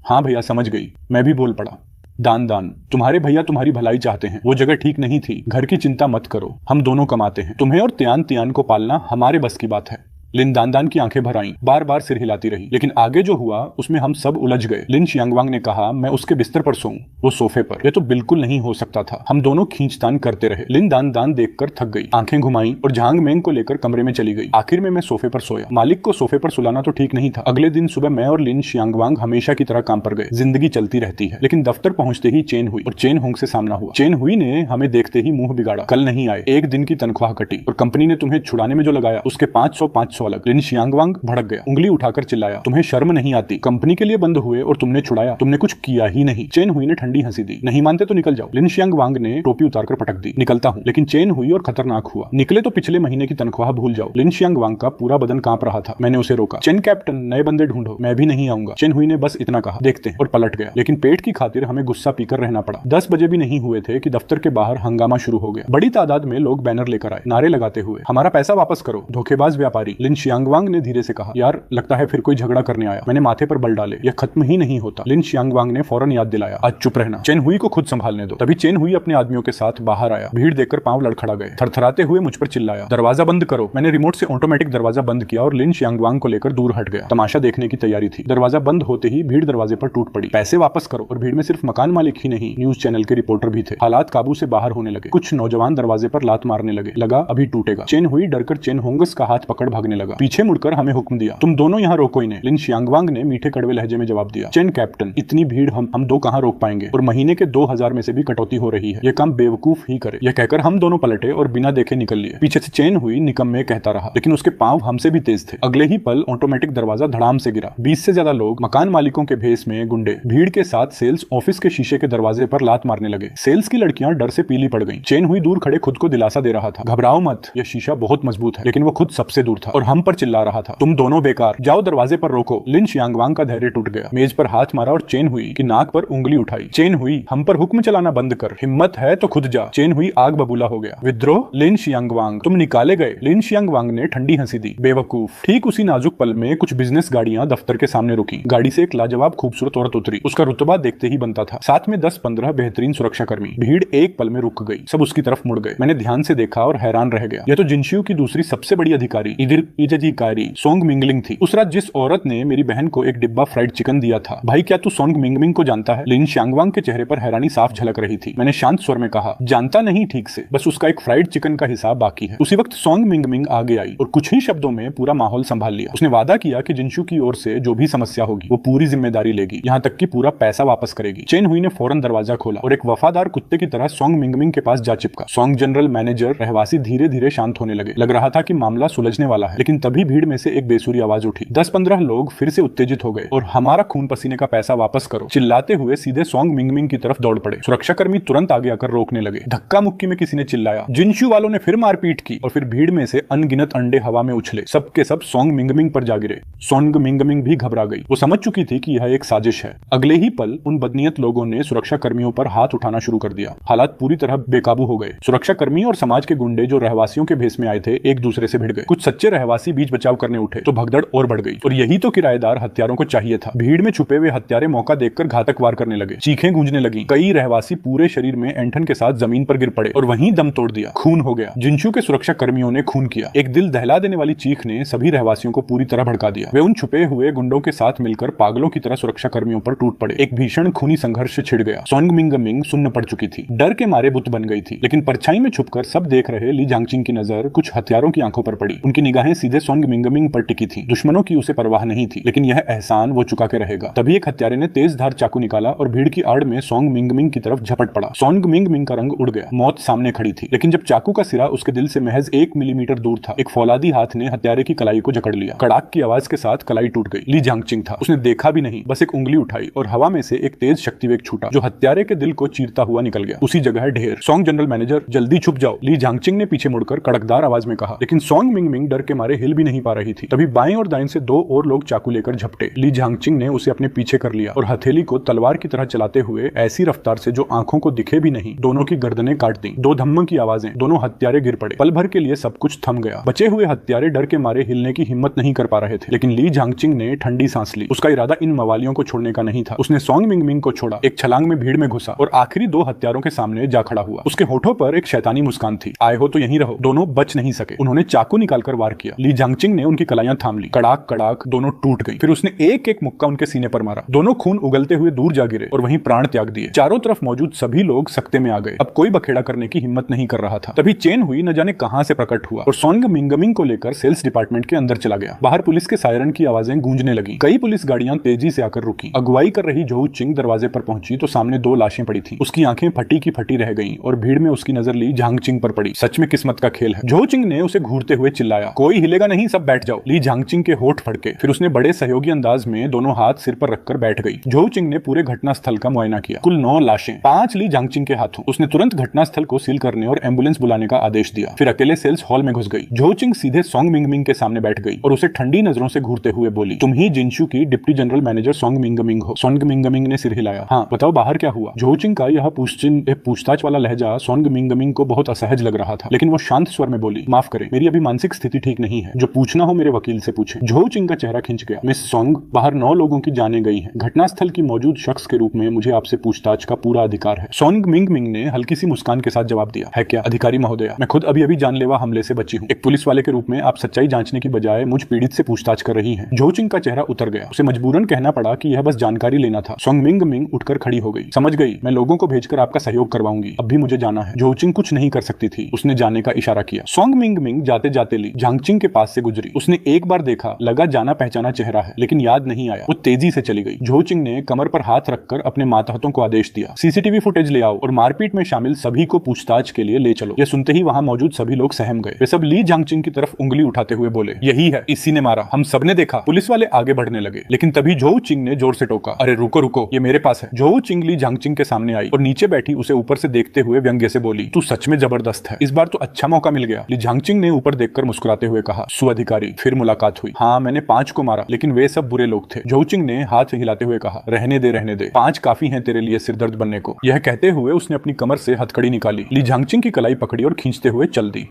हाँ भैया समझ गई। मैं भी बोल पड़ा। दान तुम्हारे भैया तुम्हारी भलाई चाहते हैं। वो जगह ठीक नहीं थी। घर की चिंता मत करो, हम दोनों कमाते हैं। तुम्हें और त्यान को पालना हमारे बस की बात है। लिन दान की आंखें भर आईं, बार बार सिर हिलाती रही। लेकिन आगे जो हुआ उसमें हम सब उलझ गए। लिन शियांगवांग ने कहा, मैं उसके बिस्तर पर सोऊं, वो सोफे पर। यह तो बिल्कुल नहीं हो सकता था। हम दोनों खींचतान करते रहे। लिन दान देखकर थक गई, आंखें घुमाई और झांग मेंग को लेकर कमरे में चली गई। आखिर में मैं सोफे पर सोया। मालिक को सोफे पर सुलाना तो ठीक नहीं था। अगले दिन सुबह मैं और लिन शियांगवांग हमेशा की तरह काम पर गए। जिंदगी चलती रहती है। लेकिन दफ्तर पहुंचते ही चेन हुई और चेन होंग से सामना हुआ। चेन हुई ने हमें देखते ही मुंह बिगाड़ा। कल नहीं आए, एक दिन की तनख्वाह कटी और कंपनी ने तुम्हें छुड़ाने में जो लगाया उसके 500 अलग। लिन शियांगवांग भड़क गया, उंगली उठाकर चिल्लाया, तुम्हें शर्म नहीं आती? कंपनी के लिए बंद हुए और तुमने छुड़ाया? तुमने कुछ किया ही नहीं। चेन हुई ने ठंडी हंसी दी। नहीं मानते तो निकल जाओ। लिन शियांगवांग ने टोपी उतारकर पटक दी। निकलता हूं। लेकिन चेन हुई और खतरनाक हुआ। निकले तो पिछले महीने की तनख्वाह भूल जाओ। लिन शियांगवांग का पूरा बदन कांप रहा था। मैंने उसे रोका। चेन कैप्टन नए बंदे ढूंढो, मैं भी नहीं आऊंगा। चेन हुई ने बस इतना कहा, देखते हैं, और पलट गया। लेकिन पेट की खातिर हमें गुस्सा पीकर रहना पड़ा। 10 बजे भी नहीं हुए थे कि दफ्तर के बाहर हंगामा शुरू हो गया। बड़ी तादाद में लोग बैनर लेकर आए, नारे लगाते हुए, हमारा पैसा वापस करो, धोखेबाज व्यापारी। लिन शियांगवांग ने धीरे से कहा, यार लगता है फिर कोई झगड़ा करने आया। मैंने माथे पर बल डाले, यह खत्म ही नहीं होता। लिन शियांगवांग ने फौरन याद दिलाया, आज चुप रहना, चेन हुई को खुद संभालने दो। तभी चेन हुई अपने आदमियों के साथ बाहर आया। भीड़ देखकर पांव लड़खड़ा गए। थरथराते हुए मुझ पर चिल्लाया, दरवाजा बंद करो। मैंने रिमोट से ऑटोमेटिक दरवाजा बंद किया और लिन शियांगवांग को लेकर दूर हट गया। तमाशा देखने की तैयारी थी। दरवाजा बंद होते ही भीड़ दरवाजे पर टूट पड़ी, पैसे वापस करो। और भीड़ में सिर्फ मकान मालिक ही नहीं, न्यूज चैनल के रिपोर्टर भी थे। हालात काबू से बाहर होने लगे। कुछ नौजवान दरवाजे पर लात मारने लगे। लगा अभी टूटेगा। चेन हुई डरकर चेन होंगस का हाथ पकड़ भागने लगा। पीछे मुड़कर हमें हुक्म दिया, तुम दोनों यहाँ रोको इन्हें। लिन शियांगवांग ने मीठे कड़वे लहजे में जवाब दिया, चेन कैप्टन, इतनी भीड़ हम दो कहां रोक पाएंगे, और महीने के 2000 में से भी कटौती हो रही है। यह काम बेवकूफ ही करे। यह कहकर हम दोनों पलटे और बिना देखे निकल लिए। पीछे से चेन हुई निकम्मे कहता रहा, लेकिन उसके पांव हमसे भी तेज थे। अगले ही पल ऑटोमेटिक दरवाजा धड़ाम से गिरा। 20 से ज्यादा लोग, मकान मालिकों के भेस में गुंडे, भीड़ के साथ सेल्स ऑफिस के शीशे के दरवाजे पर लात मारने लगे। सेल्स की लड़कियां डर से पीली पड़ गईं। चेन हुई दूर खड़े खुद को दिलासा दे रहा था, घबराओ मत, यह शीशा बहुत मजबूत है। लेकिन वो खुद सबसे दूर था और हम पर चिल्ला रहा था, तुम दोनों बेकार, जाओ दरवाजे पर रोको। लिन शियांगवांग का धैर्य टूट गया। मेज पर हाथ मारा और चेन हुई की नाक पर उंगली उठाई। चेन हुई, हम पर हुक्म चलाना बंद कर, हिम्मत है तो खुद जा। चेन हुई आग बबूला हो गया। विद्रोह? लिन शियांगवांग, तुम निकाले गए। लिन शियांगवांग ने ठंडी हंसी दी। बेवकूफ। ठीक उसी नाजुक पल में कुछ बिजनेस गाड़ियां दफ्तर के सामने रुकी। गाड़ी से एक लाजवाब खूबसूरत औरत उतरी। उसका रुतबा देखते ही बनता था, साथ में 10-15 बेहतरीन सुरक्षा कर्मी। भीड़ एक पल में रुक गई, सब उसकी तरफ मुड़ गए। मैंने ध्यान से देखा और हैरान रह गया। यह तो जिनशियू की दूसरी सबसे बड़ी अधिकारी इजजिकारी सोंग मिंगलिंग थी। उस रात जिस औरत ने मेरी बहन को एक डिब्बा फ्राइड चिकन दिया था। भाई क्या तू सोंग मिंगमिंग को जानता है? लिन शियांगवांग के चेहरे पर हैरानी साफ झलक रही थी। मैंने शांत स्वर में कहा, जानता नहीं ठीक से, बस उसका एक फ्राइड चिकन का हिसाब बाकी है। उसी वक्त सोंग मिंगमिंग आगे आई और कुछ ही शब्दों में पूरा माहौल संभाल लिया। उसने वादा किया कि जिनशियू की ओर से जो भी समस्या होगी वो पूरी जिम्मेदारी लेगी, यहाँ तक कि पूरा पैसा वापस करेगी। चेन हुई ने फौरन दरवाजा खोला और एक वफादार कुत्ते की तरह सोंग मिंगमिंग के पास जा चिपका। सोंग जनरल मैनेजर रहवासी धीरे धीरे शांत होने लगे। लग रहा था कि मामला सुलझने वाला है, लेकिन तभी भीड़ में से एक बेसुरी आवाज उठी। 10-15 लोग फिर से उत्तेजित हो गए और हमारा खून पसीने का पैसा वापस करो चिल्लाते हुए सीधे सोंग मिंगमिंग की तरफ दौड़ पड़े। सुरक्षाकर्मी तुरंत आगे आकर रोकने लगे। धक्का मुक्की में किसी ने चिल्लाया, जिनशियू वालों ने फिर मारपीट की, और फिर भीड़ में से अनगिनत अंडे हवा में उछले। सबके सब सोंग मिंगमिंग पर जा गिरे। सोंग मिंगमिंग भी घबरा गई। वो समझ चुकी थी कि यह एक साजिश है। अगले ही पल उन बदनीयत लोगों ने सुरक्षा कर्मियों पर हाथ उठाना शुरू कर दिया। हालात पूरी तरह बेकाबू हो गए। सुरक्षा कर्मी और समाज के गुंडे जो रहवासियों के भेस में आए थे एक दूसरे से भिड़ गए। कुछ सच्चे रहवासी बीच बचाव करने उठे तो भगदड़ और बढ़ गई। और यही तो किराएदार हत्यारों को चाहिए था। भीड़ में छुपे हुए हत्यारे मौका देखकर घातक वार करने लगे। चीखें गूंजने लगी। कई रहवासी पूरे शरीर में ऐंठन के साथ जमीन पर गिर पड़े और वहीं दम तोड़ दिया। खून हो गया। जिनशियू के सुरक्षा कर्मियों ने खून किया। एक दिल दहला देने वाली चीख ने सभी रहवासियों को पूरी तरह भड़का दिया। वे उन छुपे हुए गुंडों के साथ मिलकर पागलों की तरह सुरक्षा कर्मियों पर टूट पड़े। एक भीषण खूनी संघर्ष छिड़ गया। सोंग मिंगमिंग सुन्न पड़ चुकी थी, डर के मारे बुत बन गई थी। लेकिन परछाई में छुपकर सब देख रहे ली झांगचिंग की नजर कुछ हथियारों की आंखों पर पड़ी। उनकी निगाहें सीधे सोंग मिंगमिंग पर टिकी थी। दुश्मनों की उसे परवाह नहीं थी, लेकिन यह एहसान वो चुका के रहेगा। तभी एक हत्यारे ने तेज धार चाकू निकाला और भीड़ की आड़ में सोंग मिंगमिंग की तरफ झपट पड़ा। सोंग मिंगमिंग का रंग उड़ गया। मौत सामने खड़ी थी, लेकिन जब चाकू का सिरा उसके दिल से महज 1 मिलीमीटर दूर था, एक फौलादी हाथ ने हत्यारे की कलाई को जकड़ लिया। कड़ाक की आवाज के साथ कलाई टूट गई। ली झांगचिंग था। उसने देखा भी नहीं, बस एक उंगली उठाई और हवा में से एक तेज शक्तिवेग छूटा जो हत्यारे के दिल को चीरता हुआ निकल गया। उसी जगह ढेर। सोंग जनरल मैनेजर, जल्दी छुप जाओ, ली झांगचिंग ने पीछे मुड़कर कड़कदार आवाज में कहा। लेकिन सोंग मिंगमिंग डर के मारे हिल भी नहीं पा रही थी। तभी बाएं और दाएं से 2 और लोग चाकू लेकर झपटे। ली झांगचिंग ने उसे अपने पीछे कर लिया और हथेली को तलवार की तरह चलाते हुए ऐसी रफ्तार से जो आंखों को दिखे भी नहीं, दोनों की गर्दनें काट दी। 2 धम्म की आवाजें, दोनों हत्यारे गिर पड़े। पल भर के लिए सब कुछ थम गया। बचे हुए हत्यारे डर के मारे हिलने की हिम्मत नहीं कर पा रहे थे। लेकिन ली झांगचिंग ने ठंडी सांस ली। उसका इरादा इन मवालियों को छोड़ने का नहीं था। उसने सोंग मिंगमिंग को छोड़ा, एक छलांग में भीड़ में घुसा और आखिरी 2 हत्यारों के सामने जा खड़ा हुआ। उसके होठों पर एक शैतानी मुस्कान थी। आए हो तो यहीं रहो। दोनों बच नहीं सके। उन्होंने चाकू निकालकर वार किया। ली झांगचिंग ने उनकी कलाइयां थाम ली। कड़ाक कड़ाक दोनों टूट गई। फिर उसने एक एक मुक्का उनके सीने पर मारा। दोनों खून उगलते हुए दूर जा गिरे और वहीं प्राण त्याग दिए। चारों तरफ मौजूद सभी लोग सकते में आ गए। अब कोई बखेड़ा करने की हिम्मत नहीं कर रहा था। तभी चेन हुई न जाने कहां से प्रकट हुआ और सोंग मिंगमिंग को लेकर सेल्स डिपार्टमेंट के अंदर चला गया। बाहर पुलिस के सायरन की आवाजें गूंजने लगी। कई पुलिस गाड़ियां तेजी से आकर रुकी। अगुवाई कर रही झोऊ चिंग दरवाजे पर पहुंची तो सामने 2 लाशें पड़ी थी। उसकी आंखें फटी की फटी रह गईं और भीड़ में उसकी नजर ली झांगचिंग पर पड़ी। सच में किस्मत का खेल है। झोऊ चिंग ने उसे घूरते हुए चिल्लाया, कोई हिलेगा नहीं, सब बैठ जाओ। ली झांगचिंग के होठ फड़के। फिर उसने बड़े सहयोगी अंदाज में दोनों हाथ सिर पर रखकर बैठ गई। झोऊ चिंग ने पूरे घटनास्थल का मुआयना किया। कुल 9 लाशें, 5 ली झांगचिंग के हाथों। उसने तुरंत घटनास्थल को सील करने और एम्बुलेंस बुलाने का आदेश दिया। फिर अकेले सेल्स हॉल में घुस गई। झोऊ चिंग सीधे सोंग मिंगमिंग के सामने बैठ गई और उसे ठंडी नजरों से घूरते हुए बोली, तुम ही जिनशियू की डिप्टी जनरल मैनेजर सोंग मिंगमिंग हो। सोंग मिंगमिंग ने सिर हिलाया। हाँ बताओ बाहर क्या हुआ। झोऊ चिंग का यह पूछताछ वाला लहजा सोंग मिंगमिंग को बहुत असहज लग रहा था, लेकिन वो शांत स्वर में बोली, माफ करें, मेरी अभी मानसिक स्थिति ठीक नहीं है। जो पूछना हो मेरे वकील से पूछे। झोऊ चिंग का चेहरा खिंच गया। मिस सोंग, बाहर 9 लोगों की जानें गई हैं। घटनास्थल की मौजूद शख्स के रूप में मुझे आपसे पूछताछ का पूरा अधिकार है। सोंग मिंगमिंग ने हल्की सी मुस्कान के साथ जवाब दिया, है क्या अधिकारी महोदया, मैं खुद अभी जानलेवा हमले से बची हूँ। एक पुलिस वाले के रूप में आप सच्चाई जांचने की बजाय मुझ पीड़ित से पूछताछ कर रही हैं। झोऊ चिंग का चेहरा उतर गया। उसे मजबूरन कहना पड़ा कि यह बस जानकारी लेना था। सोंग मिंगमिंग उठकर खड़ी हो गई। समझ गई, मैं लोगों को भेजकर आपका सहयोग करवाऊंगी। अब भी मुझे जाना है। झोऊ चिंग कुछ नहीं कर सकती थी। उसने जाने का इशारा किया। सोंग मिंगमिंग जाते जाते ली झांगचिंग के पास से गुजरी। उसने एक बार देखा, लगा जाना पहचाना चेहरा है, लेकिन याद नहीं आया। वो तेजी से चली गई। झोऊ चिंग ने कमर पर हाथ रखकर अपने मातहतों को आदेश दिया, सीसीटीवी फुटेज ले आओ और मारपीट में शामिल सभी को पूछताछ के लिए ले चलो। यह सुनते ही वहां मौजूद सभी लोग सहम गए। वे सब ली झांगचिंग की तरफ उंगली उठाते हुए बोले, यही है, इसी ने मारा, हम सब सबने देखा। पुलिस वाले आगे बढ़ने लगे, लेकिन तभी झोउ चिंग ने जोर से टोका, अरे रुको रुको, ये मेरे पास है। झोउ चिंग ली झांगचिंग के सामने आई और नीचे बैठी उसे ऊपर से देखते हुए व्यंग्य से बोली, तू सच में जबरदस्त है, इस बार तो अच्छा मौका मिल गया। ली झांगचिंग ने ऊपर देखकर मुस्कुराते हुए कहा, सुअधिकारी, फिर मुलाकात हुई। हाँ, मैंने 5 को मारा, लेकिन वे सब बुरे लोग थे। झोउ चिंग ने हाथ हिलाते हुए कहा, रहने दे रहने दे, 5 काफी हैं तेरे लिए सिरदर्द बनने को। यह कहते हुए उसने अपनी कमर से हथकड़ी निकाली, ली झांगचिंग की कलाई पकड़ी और खींचते हुए चल दी।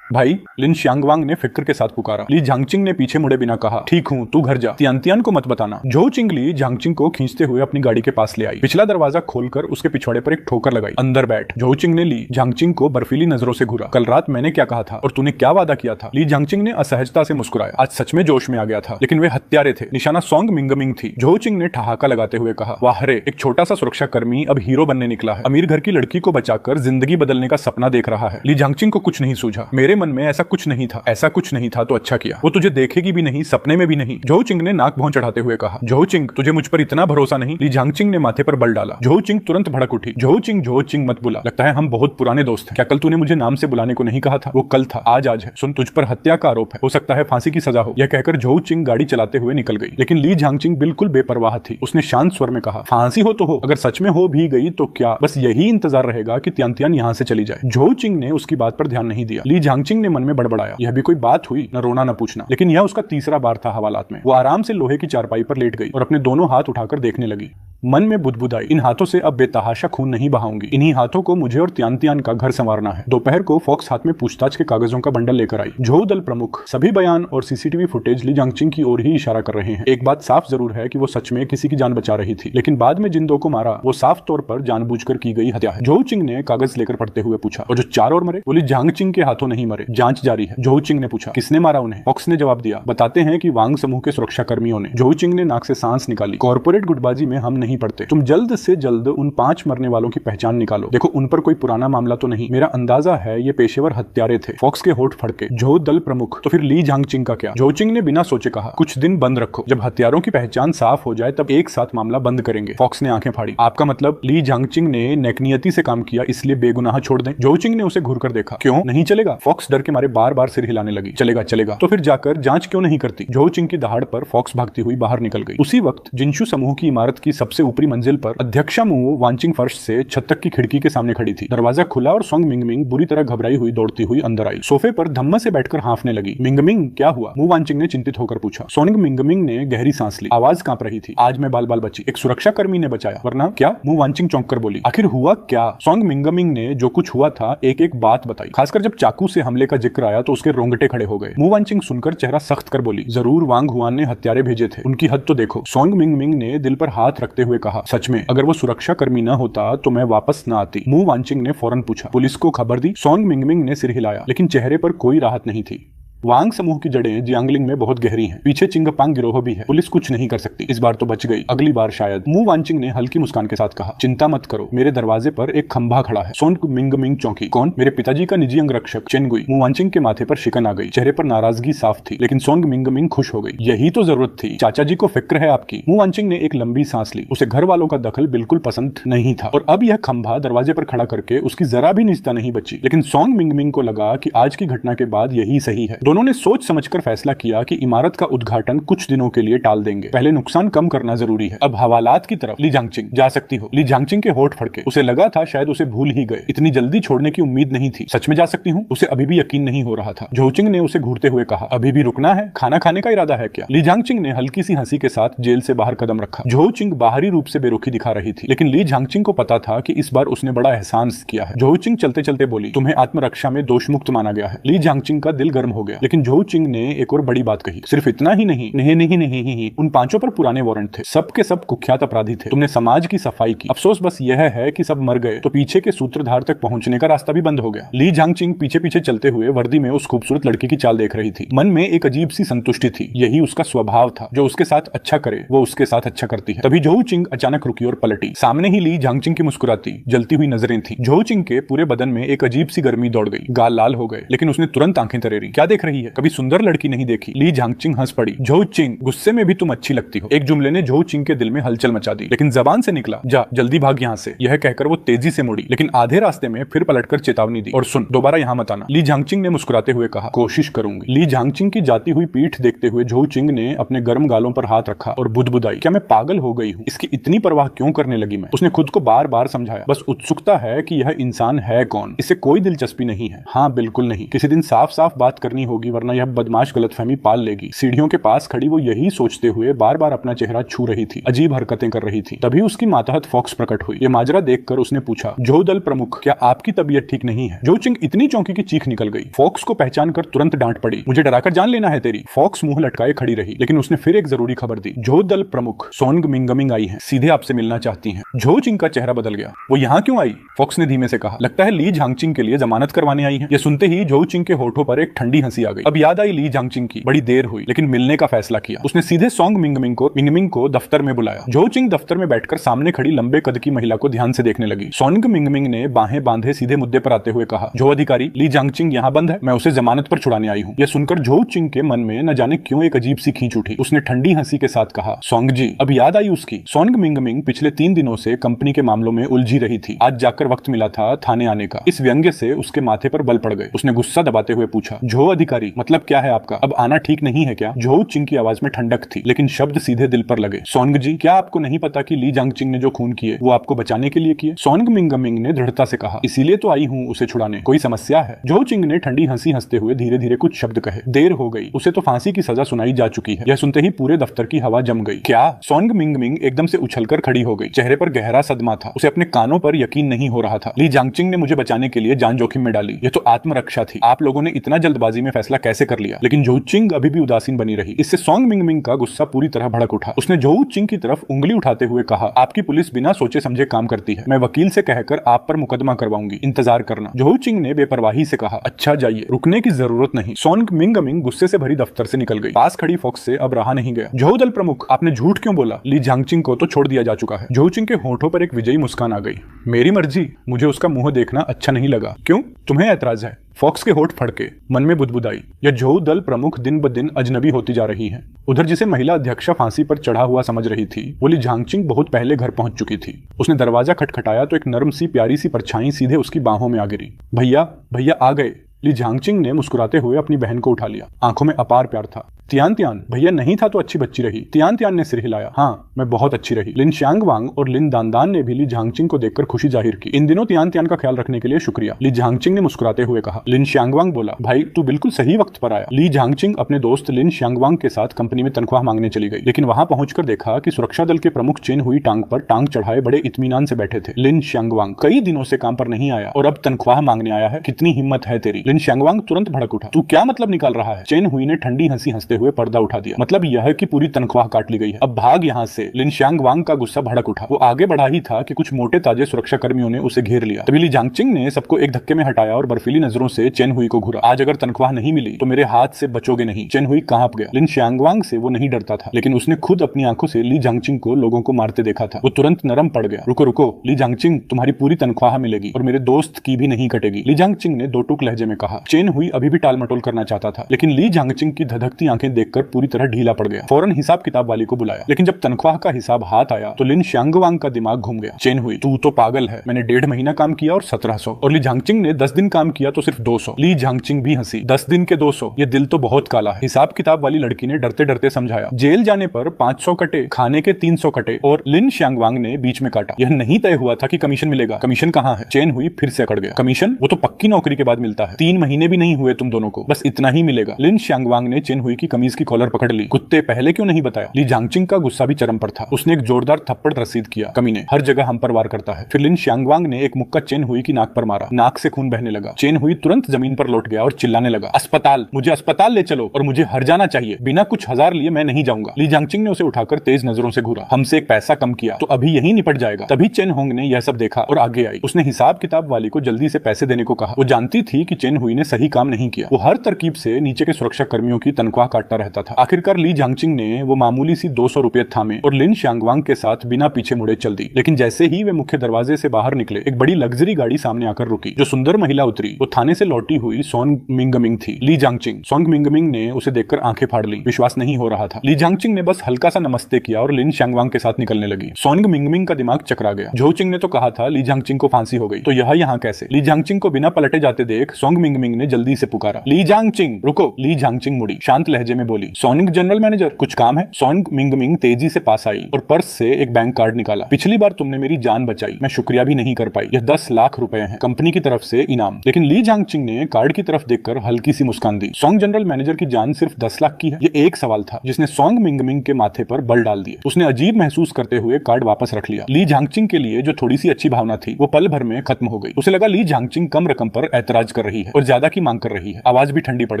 भाई, लिन श्यांगवांग ने फिक्र के साथ पुकारा। ली झांगचिंग ने पीछे मुड़े बिना कहा, ठीक हूँ, तू घर जा, तियान को मत बताना। झोउ चिंग ली झांगचिंग को खींचते हुए अपनी गाड़ी के पास ले आई। पिछला दरवाजा खोलकर उसके पिछवाड़े पर एक ठोकर लगाई, अंदर बैठ। झोउ चिंग ने ली झांगचिंग को बर्फीली नजरों से घूरा, कल रात मैंने क्या कहा था और तूने क्या वादा किया था? ली झांगचिंग ने असहजता से मुस्कुराया, आज सच में जोश में आ गया था, लेकिन वे हत्यारे थे, निशाना सॉन्ग मिंगमिंग थी। झोउ चिंग ने ठहाका लगाते हुए कहा, वाह रे, एक छोटा सा सुरक्षा कर्मी अब हीरो बनने निकला है, अमीर घर की लड़की को बचाकर जिंदगी बदलने का सपना देख रहा है। ली झांगचिंग को कुछ नहीं सूझा, मेरे मन में ऐसा कुछ नहीं था, ऐसा कुछ नहीं था तो अच्छा किया, वो तुझे देखेगी भी नहीं, सपने में भी नहीं। झोउ चिंग ने नाक भौं चढ़ाते हुए कहा, झोउ चिंग, तुझे मुझ पर इतना भरोसा नहीं? ली झांगचिंग ने माथे पर बल डाला। झोउ चिंग तुरंत भड़क उठी, झोउ चिंग मत बुला, लगता है हम बहुत पुराने दोस्त हैं। क्या कल तूने मुझे नाम से बुलाने को नहीं कहा था? वो कल था, आज है। सुन, तुझ पर हत्या का आरोप है, हो सकता है फांसी की सजा हो। यह कहकर झोउ चिंग गाड़ी चलाते हुए निकल गई, लेकिन ली झांगचिंग बिल्कुल बेपरवाह थी। उसने शांत स्वर में कहा, फांसी हो तो हो, अगर सच में हो भी गई तो क्या, बस यही इंतजार रहेगा कि तियान यहाँ से चली जाए। झोउ चिंग ने उसकी बात पर ध्यान नहीं दिया। ली झांगचिंग ने मन में बड़बड़ाया, यह भी कोई बात हुई, न रोना न पूछना। लेकिन यह उसका तीसरा बार था हवालात में। वो आराम से लोहे की चारपाई पर लेट गई और अपने दोनों हाथ उठाकर देखने लगी। मन में बुदबुदाई, इन हाथों से अब बेतहाशा खून नहीं बहाऊंगी, इन्हीं हाथों को मुझे और तियान का घर संवारना है। दोपहर को फॉक्स हाथ में पूछताछ के कागजों का बंडल लेकर आई। झोउ दल प्रमुख सभी बयान और सीसीटीवी फुटेज ली झांगचिंग की ओर ही इशारा कर रहे हैं। एक बात साफ जरूर है कि वो सच में किसी की जान बचा रही थी, लेकिन बाद में जिन 2 को मारा वो साफ तौर पर जानबूझकर की गई हत्या है। झोउ चिंग ने कागज लेकर पढ़ते हुए पूछा, और जो 4 और मरे, वो ली झांगचिंग के हाथों नहीं मरे, जांच जारी है। झोउ चिंग ने पूछा, किसने मारा उन्हें? फॉक्स ने जवाब दिया, बताते हैं कि वांग समूह के सुरक्षा कर्मियों ने। झोउ चिंग ने नाक से सांस निकाली, कॉर्पोरेट गुटबाजी में हम नहीं पड़ते, तुम जल्द से जल्द उन 5 मरने वालों की पहचान निकालो। देखो, उन पर कोई पुराना मामला तो नहीं, मेरा अंदाजा है ये पेशेवर हत्यारे थे। फॉक्स के होठ फड़के, झोउ दल प्रमुख, तो फिर ली झांगचिंग का क्या? झोउ चिंग ने बिना सोचे कहा, कुछ दिन बंद रखो, जब हत्यारों की पहचान साफ हो जाए तब एक साथ मामला बंद करेंगे। फॉक्स ने आंखें फाड़ी, आपका मतलब ली झांगचिंग ने नेकनियती से काम किया इसलिए बेगुनाह छोड़ दें? झोउ चिंग ने उसे घूर कर देखा, क्यों नहीं चलेगा? फॉक्स डर के मारे बार बार सिर हिलाने लगी, चलेगा चलेगा, तो फिर जाकर जांच क्यों नहीं करती? झोउ चिंग की दहाड़ पर फॉक्स भागती हुई बाहर निकल गई। उसी वक्त जिनशु समूह की इमारत की सबसे ऊपरी मंजिल पर अध्यक्षा मुओ वांचिंग फर्श से छत तक की खिड़की के सामने खड़ी थी। दरवाजा खुला और सॉन्ग मिंगमिंग बुरी तरह घबराई हुई दौड़ती हुई अंदर आई। सोफे पर धम्मा से बैठकर हांफने लगी। मिंगमिंग, क्या हुआ? मु वांचिंग ने चिंतित होकर पूछा। सोनिंग मिंगमिंग ने गहरी सांस ली, आवाज कांप रही थी, आज मैं बाल बाल बची, एक सुरक्षा कर्मी ने बचाया, वरना क्या? मु वांचिंग चौंक कर बोली, आखिर हुआ क्या? सॉन्ग मिंगमिंग ने जो कुछ हुआ था एक एक बात बताई, खासकर जब चाकू से हमले का जिक्र आया तो उसके रोंगटे खड़े हो गए। मु वांचिंग सुनकर चेहरा सख्त कर बोली, जरूर वांग हुआन ने हत्यारे भेजे थे, उनकी हद तो देखो। सॉन्ग मिंगमिंग ने दिल पर हाथ रखते हुए कहा, सच में, अगर वो सुरक्षा कर्मी न होता तो मैं वापस न आती। मु वांचिंग ने फौरन पूछा, पुलिस को खबर दी? सॉन्ग मिंगमिंग ने सिर हिलाया, लेकिन चेहरे पर कोई राहत नहीं थी। वांग समूह की जड़ें जियांगलिंग में बहुत गहरी हैं, पीछे चिंगपांग गिरोह भी है, पुलिस कुछ नहीं कर सकती, इस बार तो बच गई, अगली बार शायद। मु वांचिंग ने हल्की मुस्कान के साथ कहा, चिंता मत करो, मेरे दरवाजे पर एक खंभा खड़ा है। सोंग मिंगमिंग चौंकी, कौन? मेरे पिताजी का निजी अंगरक्षक चेनगुई। मु वांचिंग के माथे पर शिकन आ गई, चेहरे पर नाराजगी साफ थी, लेकिन सोंग मिंगमिंग खुश हो गई। यही तो जरूरत थी, चाचा जी को फिक्र है आपकी। मु वांचिंग ने एक लंबी सांस ली, उसे घर वालों का दखल बिल्कुल पसंद नहीं था, और अब यह खंभा दरवाजे पर खड़ा करके उसकी जरा भी निजता नहीं बची। लेकिन सोंग मिंगमिंग को लगा कि आज की घटना के बाद यही सही है। दोनों ने सोच समझ कर फैसला किया कि इमारत का उद्घाटन कुछ दिनों के लिए टाल देंगे, पहले नुकसान कम करना जरूरी है। अब हवालात की तरफ। ली झांगचिंग, जा सकती हो। ली झांगचिंग के होठ फड़के, उसे लगा था शायद उसे भूल ही गए, इतनी जल्दी छोड़ने की उम्मीद नहीं थी। सच में जा सकती हूँ? उसे अभी भी यकीन नहीं हो रहा था। झोउ चिंग ने उसे घूरते हुए कहा, अभी भी रुकना है? खाना खाने का इरादा है क्या? ली झांगचिंग ने हल्की सी हंसी के साथ जेल से बाहर कदम रखा। झोउ चिंग बाहरी रूप से बेरुखी दिखा रही थी, लेकिन ली झांगचिंग को पता था कि इस बार उसने बड़ा एहसान किया है। झोउ चिंग चलते चलते बोली, तुम्हें आत्मरक्षा में दोष मुक्त माना गया है। ली झांगचिंग का दिल गर्म हो गया, लेकिन झोउ चिंग ने एक और बड़ी बात कही, सिर्फ इतना ही नहीं, नहीं, उन 5 पर पुराने वारंट थे, सब के सब कुख्यात अपराधी थे। तुमने समाज की सफाई की, अफसोस बस यह है कि सब मर गए तो पीछे के सूत्रधार तक पहुंचने का रास्ता भी बंद हो गया। ली झांगचिंग पीछे पीछे चलते हुए वर्दी में उस खूबसूरत लड़की की चाल देख रही थी। मन में एक अजीब सी संतुष्टि थी, यही उसका स्वभाव था, जो उसके साथ अच्छा करे वो उसके साथ अच्छा करती है। तभी झोउ चिंग अचानक रुकी और पलटी। सामने ही ली झांगचिंग की मुस्कुराती जलती हुई नजरें थी। झोउ चिंग के पूरे बदन में एक अजीब सी गर्मी दौड़ गई, गाल लाल हो गए, लेकिन उसने तुरंत आंखें तरेरी। क्या देख रही है, कभी सुंदर लड़की नहीं देखी। ली झांगचिंग हंस पड़ी। झोउ चिंग, गुस्से में भी तुम अच्छी लगती हो। एक जुमले ने झोउ चिंग के दिल में हलचल मचा दी, लेकिन जबान से निकला, जा जल्दी भाग यहाँ से। यह कहकर वो तेजी से मुड़ी, लेकिन आधे रास्ते में फिर पलटकर चेतावनी दी, और सुन, दोबारा यहाँ मत आना। ली झांगचिंग ने मुस्कुराते हुए कहा, कोशिश करूंगी। ली झांगचिंग की जाती हुई पीठ देखते हुए झोउ चिंग ने अपने गर्म गालों पर हाथ रखा और बुदबुदाई, क्या मैं पागल हो गई हूँ? इसकी इतनी परवाह क्यों करने लगी मैं? उसने खुद को बार बार समझाया, बस उत्सुकता है कि यह इंसान है कौन, इसे कोई दिलचस्पी नहीं है। हाँ बिल्कुल नहीं, किसी दिन साफ साफ बात करनी होगी, वरना यह बदमाश गलतफहमी पाल लेगी। सीढ़ियों के पास खड़ी वो यही सोचते हुए बार बार अपना चेहरा छू रही थी, अजीब हरकतें कर रही थी। तभी उसकी मातहत फॉक्स प्रकट हुई। ये माजरा देखकर उसने पूछा, झोउ दल प्रमुख, क्या आपकी तबीयत ठीक नहीं है? झोउ चिंग इतनी चौंकी की चीख निकल गई। फॉक्स को पहचान कर तुरंत डांट पड़ी, मुझे डराकर जान लेना है तेरी? फॉक्स मुंह लटकाए खड़ी रही, लेकिन उसने फिर एक जरूरी खबर दी, झोउ दल प्रमुख सोंग मिंगमिंग आई है, सीधे आपसे मिलना चाहती हैं। झोउ चिंग का चेहरा बदल गया। वो यहाँ क्यों आई? फॉक्स ने धीमे से कहा, लगता है ली झांगचिंग के लिए जमानत करवाने आई है। ये सुनते ही झोउ चिंग के होठों पर एक ठंडी हंसी आ गई। अब याद आई ली झांगचिंग की, बड़ी देर हुई लेकिन मिलने का फैसला किया। उसने सीधे सोंग मिंगमिंग को दफ्तर में बुलाया। झोउ चिंग दफ्तर में बैठकर सामने खड़ी लंबे कद की महिला को ध्यान से देखने लगी। सोंग मिंगमिंग ने बाहें बांधे सीधे मुद्दे पर आते हुए कहा, झोउ अधिकारी, ली झांगचिंग यहाँ बंद है, मैं उसे जमानत पर छुड़ाने आई हूँ। यह सुनकर झोउ चिंग के मन में न जाने क्यों एक अजीब सी खींच उठी। उसने ठंडी हंसी के साथ कहा, सोंग जी, अब याद आई उसकी? सोंग मिंगमिंग पिछले 3 दिनों से कंपनी के मामलों में उलझी रही थी, आज जाकर वक्त मिला था थाने आने का। इस व्यंग्य से उसके माथे पर बल पड़ गए। उसने गुस्सा दबाते हुए पूछा, झोउ अधिकारी, मतलब क्या है आपका? अब आना ठीक नहीं है क्या? झोउ चिंग की आवाज में ठंडक थी, लेकिन शब्द सीधे दिल पर लगे। सोंग जी, क्या आपको नहीं पता कि ली झांगचिंग ने जो खून किए वो आपको बचाने के लिए किए? सोंग मिंगमिंग ने दृढ़ता से कहा, इसीलिए तो आई हूँ उसे छुड़ाने। कोई समस्या है? झोउ चिंग ने ठंडी हंसी हंसते हुए धीरे धीरे कुछ शब्द कहे। देर हो गई, उसे तो फांसी की सजा सुनाई जा चुकी है। यह सुनते ही पूरे दफ्तर की हवा जम गई। क्या? सोंग मिंगमिंग एकदम से उछलकर खड़ी हो गई। चेहरे पर गहरा सदमा था। उसे अपने कानों पर यकीन नहीं हो रहा था। ली झांगचिंग ने मुझे बचाने के लिए जान जोखिम में डाली। यह तो आत्मरक्षा थी। आप लोगों ने इतना जल्दबाजी में फैसला कैसे कर लिया? लेकिन झोउ चिंग अभी भी उदासीन बनी रही। इससे सोंग मिंगमिंग का गुस्सा पूरी तरह भड़क उठा। उसने झोउ चिंग की तरफ उंगली उठाते हुए कहा, आपकी पुलिस बिना सोचे समझे काम करती है। मैं वकील से कहकर आप पर मुकदमा करवाऊंगी, इंतजार करना। झोउ चिंग ने बेपरवाही से कहा, अच्छा जाइए, रुकने की जरूरत नहीं। सोंग मिंगमिंग गुस्से से भरी दफ्तर से निकल गई। पास खड़ी फॉक्स से अब रहा नहीं गया। झोउ दल प्रमुख, आपने झूठ क्यों बोला? ली झांगचिंग को तो छोड़ दिया जा चुका है। झोउ चिंग के होठों पर एक विजयी मुस्कान आ गई। मेरी मर्जी, मुझे उसका मुंह देखना अच्छा नहीं लगा। क्यों, तुम्हें ऐतराज है? फॉक्स के होठ फड़के, मन में बुदबुदाई, यह झोउ दल प्रमुख दिन ब दिन अजनबी होती जा रही है। उधर जिसे महिला अध्यक्षा फांसी पर चढ़ा हुआ समझ रही थी, वो ली झांगचिंग बहुत पहले घर पहुंच चुकी थी। उसने दरवाजा खटखटाया तो एक नरम सी प्यारी सी परछाई सीधे उसकी बाहों में आ गिरी। भैया, भैया आ गए। ली झांगचिंग ने मुस्कुराते हुए अपनी बहन को उठा लिया। आंखों में अपार प्यार था। तियान तियान, भैया नहीं था तो अच्छी बच्ची रही। तियान तियान ने सिर हिलाया, हाँ मैं बहुत अच्छी रही। लिन श्यांगवांग और लिन दानदान ने भी ली झांगचिंग को देखकर खुशी जाहिर की। इन दिनों तियान तियान का ख्याल रखने के लिए शुक्रिया, ली झांगचिंग ने मुस्कुराते हुए कहा। लिन श्यांगवांग बोला, भाई तू बिल्कुल सही वक्त पर आया। ली झांगचिंग अपने दोस्त लिन श्यांगवांग के साथ कंपनी में तनख्वाह मांगने चली गई, लेकिन वहां पहुंचकर देखा कि सुरक्षा दल के प्रमुख चेन हुई टांग पर टांग चढ़ाए बड़े इत्मीनान से बैठे थे। लिन श्यांगवांग कई दिनों से काम पर नहीं आया और अब तनख्वाह मांगने आया है, कितनी हिम्मत है तेरी? लिन श्यांगवांग तुरंत भड़क उठा, तू क्या मतलब निकाल रहा है? चेन हुई ने ठंडी हंसी हंसते हुए पर्दा उठा दिया, मतलब यह कि पूरी तनख्वाह काट ली गई है, अब भाग यहाँ से। लिन श्यांगवांग का गुस्सा भड़क उठा। वो आगे बढ़ा ही था कि कुछ मोटे ताजे सुरक्षा कर्मियों ने उसे घेर लिया। तभी ली झांगचिंग ने सबको एक धक्के में हटाया और बर्फीली नजरों से चेन हुई को घूरा। आज अगर तनख्वाह नहीं मिली तो मेरे हाथ से बचोगे नहीं। चेन हुई कांप गया। लिन श्यांगवांग से वो नहीं डरता था, लेकिन उसने खुद अपनी आंखों से ली झांगचिंग को लोगों को मारते देखा था। वो तुरंत नरम पड़ गया। रुको रुको ली झांगचिंग, तुम्हारी पूरी तनख्वाह मिलेगी और मेरे दोस्त की भी नहीं कटेगी, ली झांगचिंग ने दो टूक लहजे में कहा। चेन हुई अभी भी टाल मटोल करना चाहता था, लेकिन ली झांगचिंग की धधकती आंखें देखकर पूरी तरह ढीला पड़ गया। फौरन हिसाब किताब वाली को बुलाया, लेकिन जब तनख्वाह का हिसाब हाथ आया तो लिन श्यांगवांग का दिमाग घूम गया। चेन हुई, तू तो पागल है, मैंने 1.5 महीना काम किया और 1700, और ली झांगचिंग ने 10 दिन काम किया तो सिर्फ 200। ली झांगचिंग भी हंसी, 10 दिन के 200, ये दिल तो बहुत काला है। हिसाब किताब वाली लड़की ने डरते डरते समझाया, जेल जाने पर 500 कटे, खाने के 300 कटे, और लिन श्यांगवांग ने बीच में काटा। यह नहीं तय हुआ था कि कमीशन मिलेगा। कमीशन कहाँ है? चेन हुई फिर से अकड़ गया। कमीशन वो तो पक्की नौकरी के बाद मिलता है, 3 महीने भी नहीं हुए तुम दोनों को, बस इतना ही मिलेगा। लिन श्यांगवांग ने चेन हुई की कमीज की कॉलर पकड़ ली। कुत्ते, पहले क्यों नहीं बताया? ली झांगचिंग का गुस्सा भी चरम पर था। उसने एक जोरदार थप्पड़ रसीद किया। कमीने, हर जगह हम पर वार करता है। फिर लिन श्यांगवांग ने एक मुक्का चेन हुई की नाक पर मारा। नाक से खून बहने लगा। चेन हुई तुरंत जमीन पर लौट गया और चिल्लाने लगा, अस्पताल, मुझे अस्पताल ले चलो और मुझे हर जाना चाहिए, बिना कुछ हजार लिए मैं नहीं जाऊंगा। ली झांगचिंग ने उसे उठाकर तेज नजरों से घूरा। हमसे एक पैसा कम किया तो अभी यही निपट जाएगा। तभी चेन होंग ने यह सब देखा और आगे आई। उसने हिसाब किताब वाली को जल्दी से पैसे देने को कहा। वो जानती थी कि चेन हुई ने सही काम नहीं किया। वो हर तरकीब से नीचे के सुरक्षा कर्मियों की तनख्वाह काटता रहता था। आखिरकार ली झांगचिंग ने वो मामूली सी 200 रुपए थामे और लिन शांगवांग के साथ बिना पीछे मुड़े चल दी। लेकिन जैसे ही वे मुख्य दरवाजे से बाहर निकले, एक बड़ी लग्जरी गाड़ी सामने आकर रुकी। जो सुंदर महिला उतरी वो थाने से लौटी हुई सोंग मिंगमिंग थी। ली झांगचिंग। सोंग मिंगमिंग ने उसे देखकर आंखें फाड़ ली। विश्वास नहीं हो रहा था। ली झांगचिंग ने बस हल्का सा नमस्ते किया और लिन शांगवांग के साथ निकलने लगी। सोंग मिंगमिंग का दिमाग चकरा गया। झोचिंग ने तो कहा था ली झांगचिंग को फांसी हो गई, तो यह यहाँ कैसे? ली झांगचिंग को बिना पलटे जाते देख सोंग मिंगमिंग ने जल्दी से पुकारा, ली झांगचिंग रुको। ली झांगचिंग मुड़ी, शांत लहजे में बोली, सोनिंग जनरल मैनेजर कुछ काम है? सोंग मिंगमिंग तेजी से पास आई और पर्स से एक बैंक कार्ड निकाला। पिछली बार तुमने मेरी जान बचाई, मैं शुक्रिया भी नहीं कर पाई। यह 10 लाख रुपए हैं, कंपनी की तरफ से इनाम। लेकिन ली झांगचिंग ने कार्ड की तरफ देखकर हल्की सी मुस्कान दी। सोंग जनरल मैनेजर की जान सिर्फ 10 लाख की है? ये एक सवाल था जिसने सोंग मिंगमिंग के माथे पर बल डाल दिए। उसने अजीब महसूस करते हुए कार्ड वापस रख लिया। ली झांगचिंग के लिए जो थोड़ी सी अच्छी भावना थी वो पल भर में खत्म हो गई। उसे लगा ली झांगचिंग कम रकम पर ऐतराज कर रही है और ज्यादा की मांग कर रही है। आवाज भी ठंडी पड़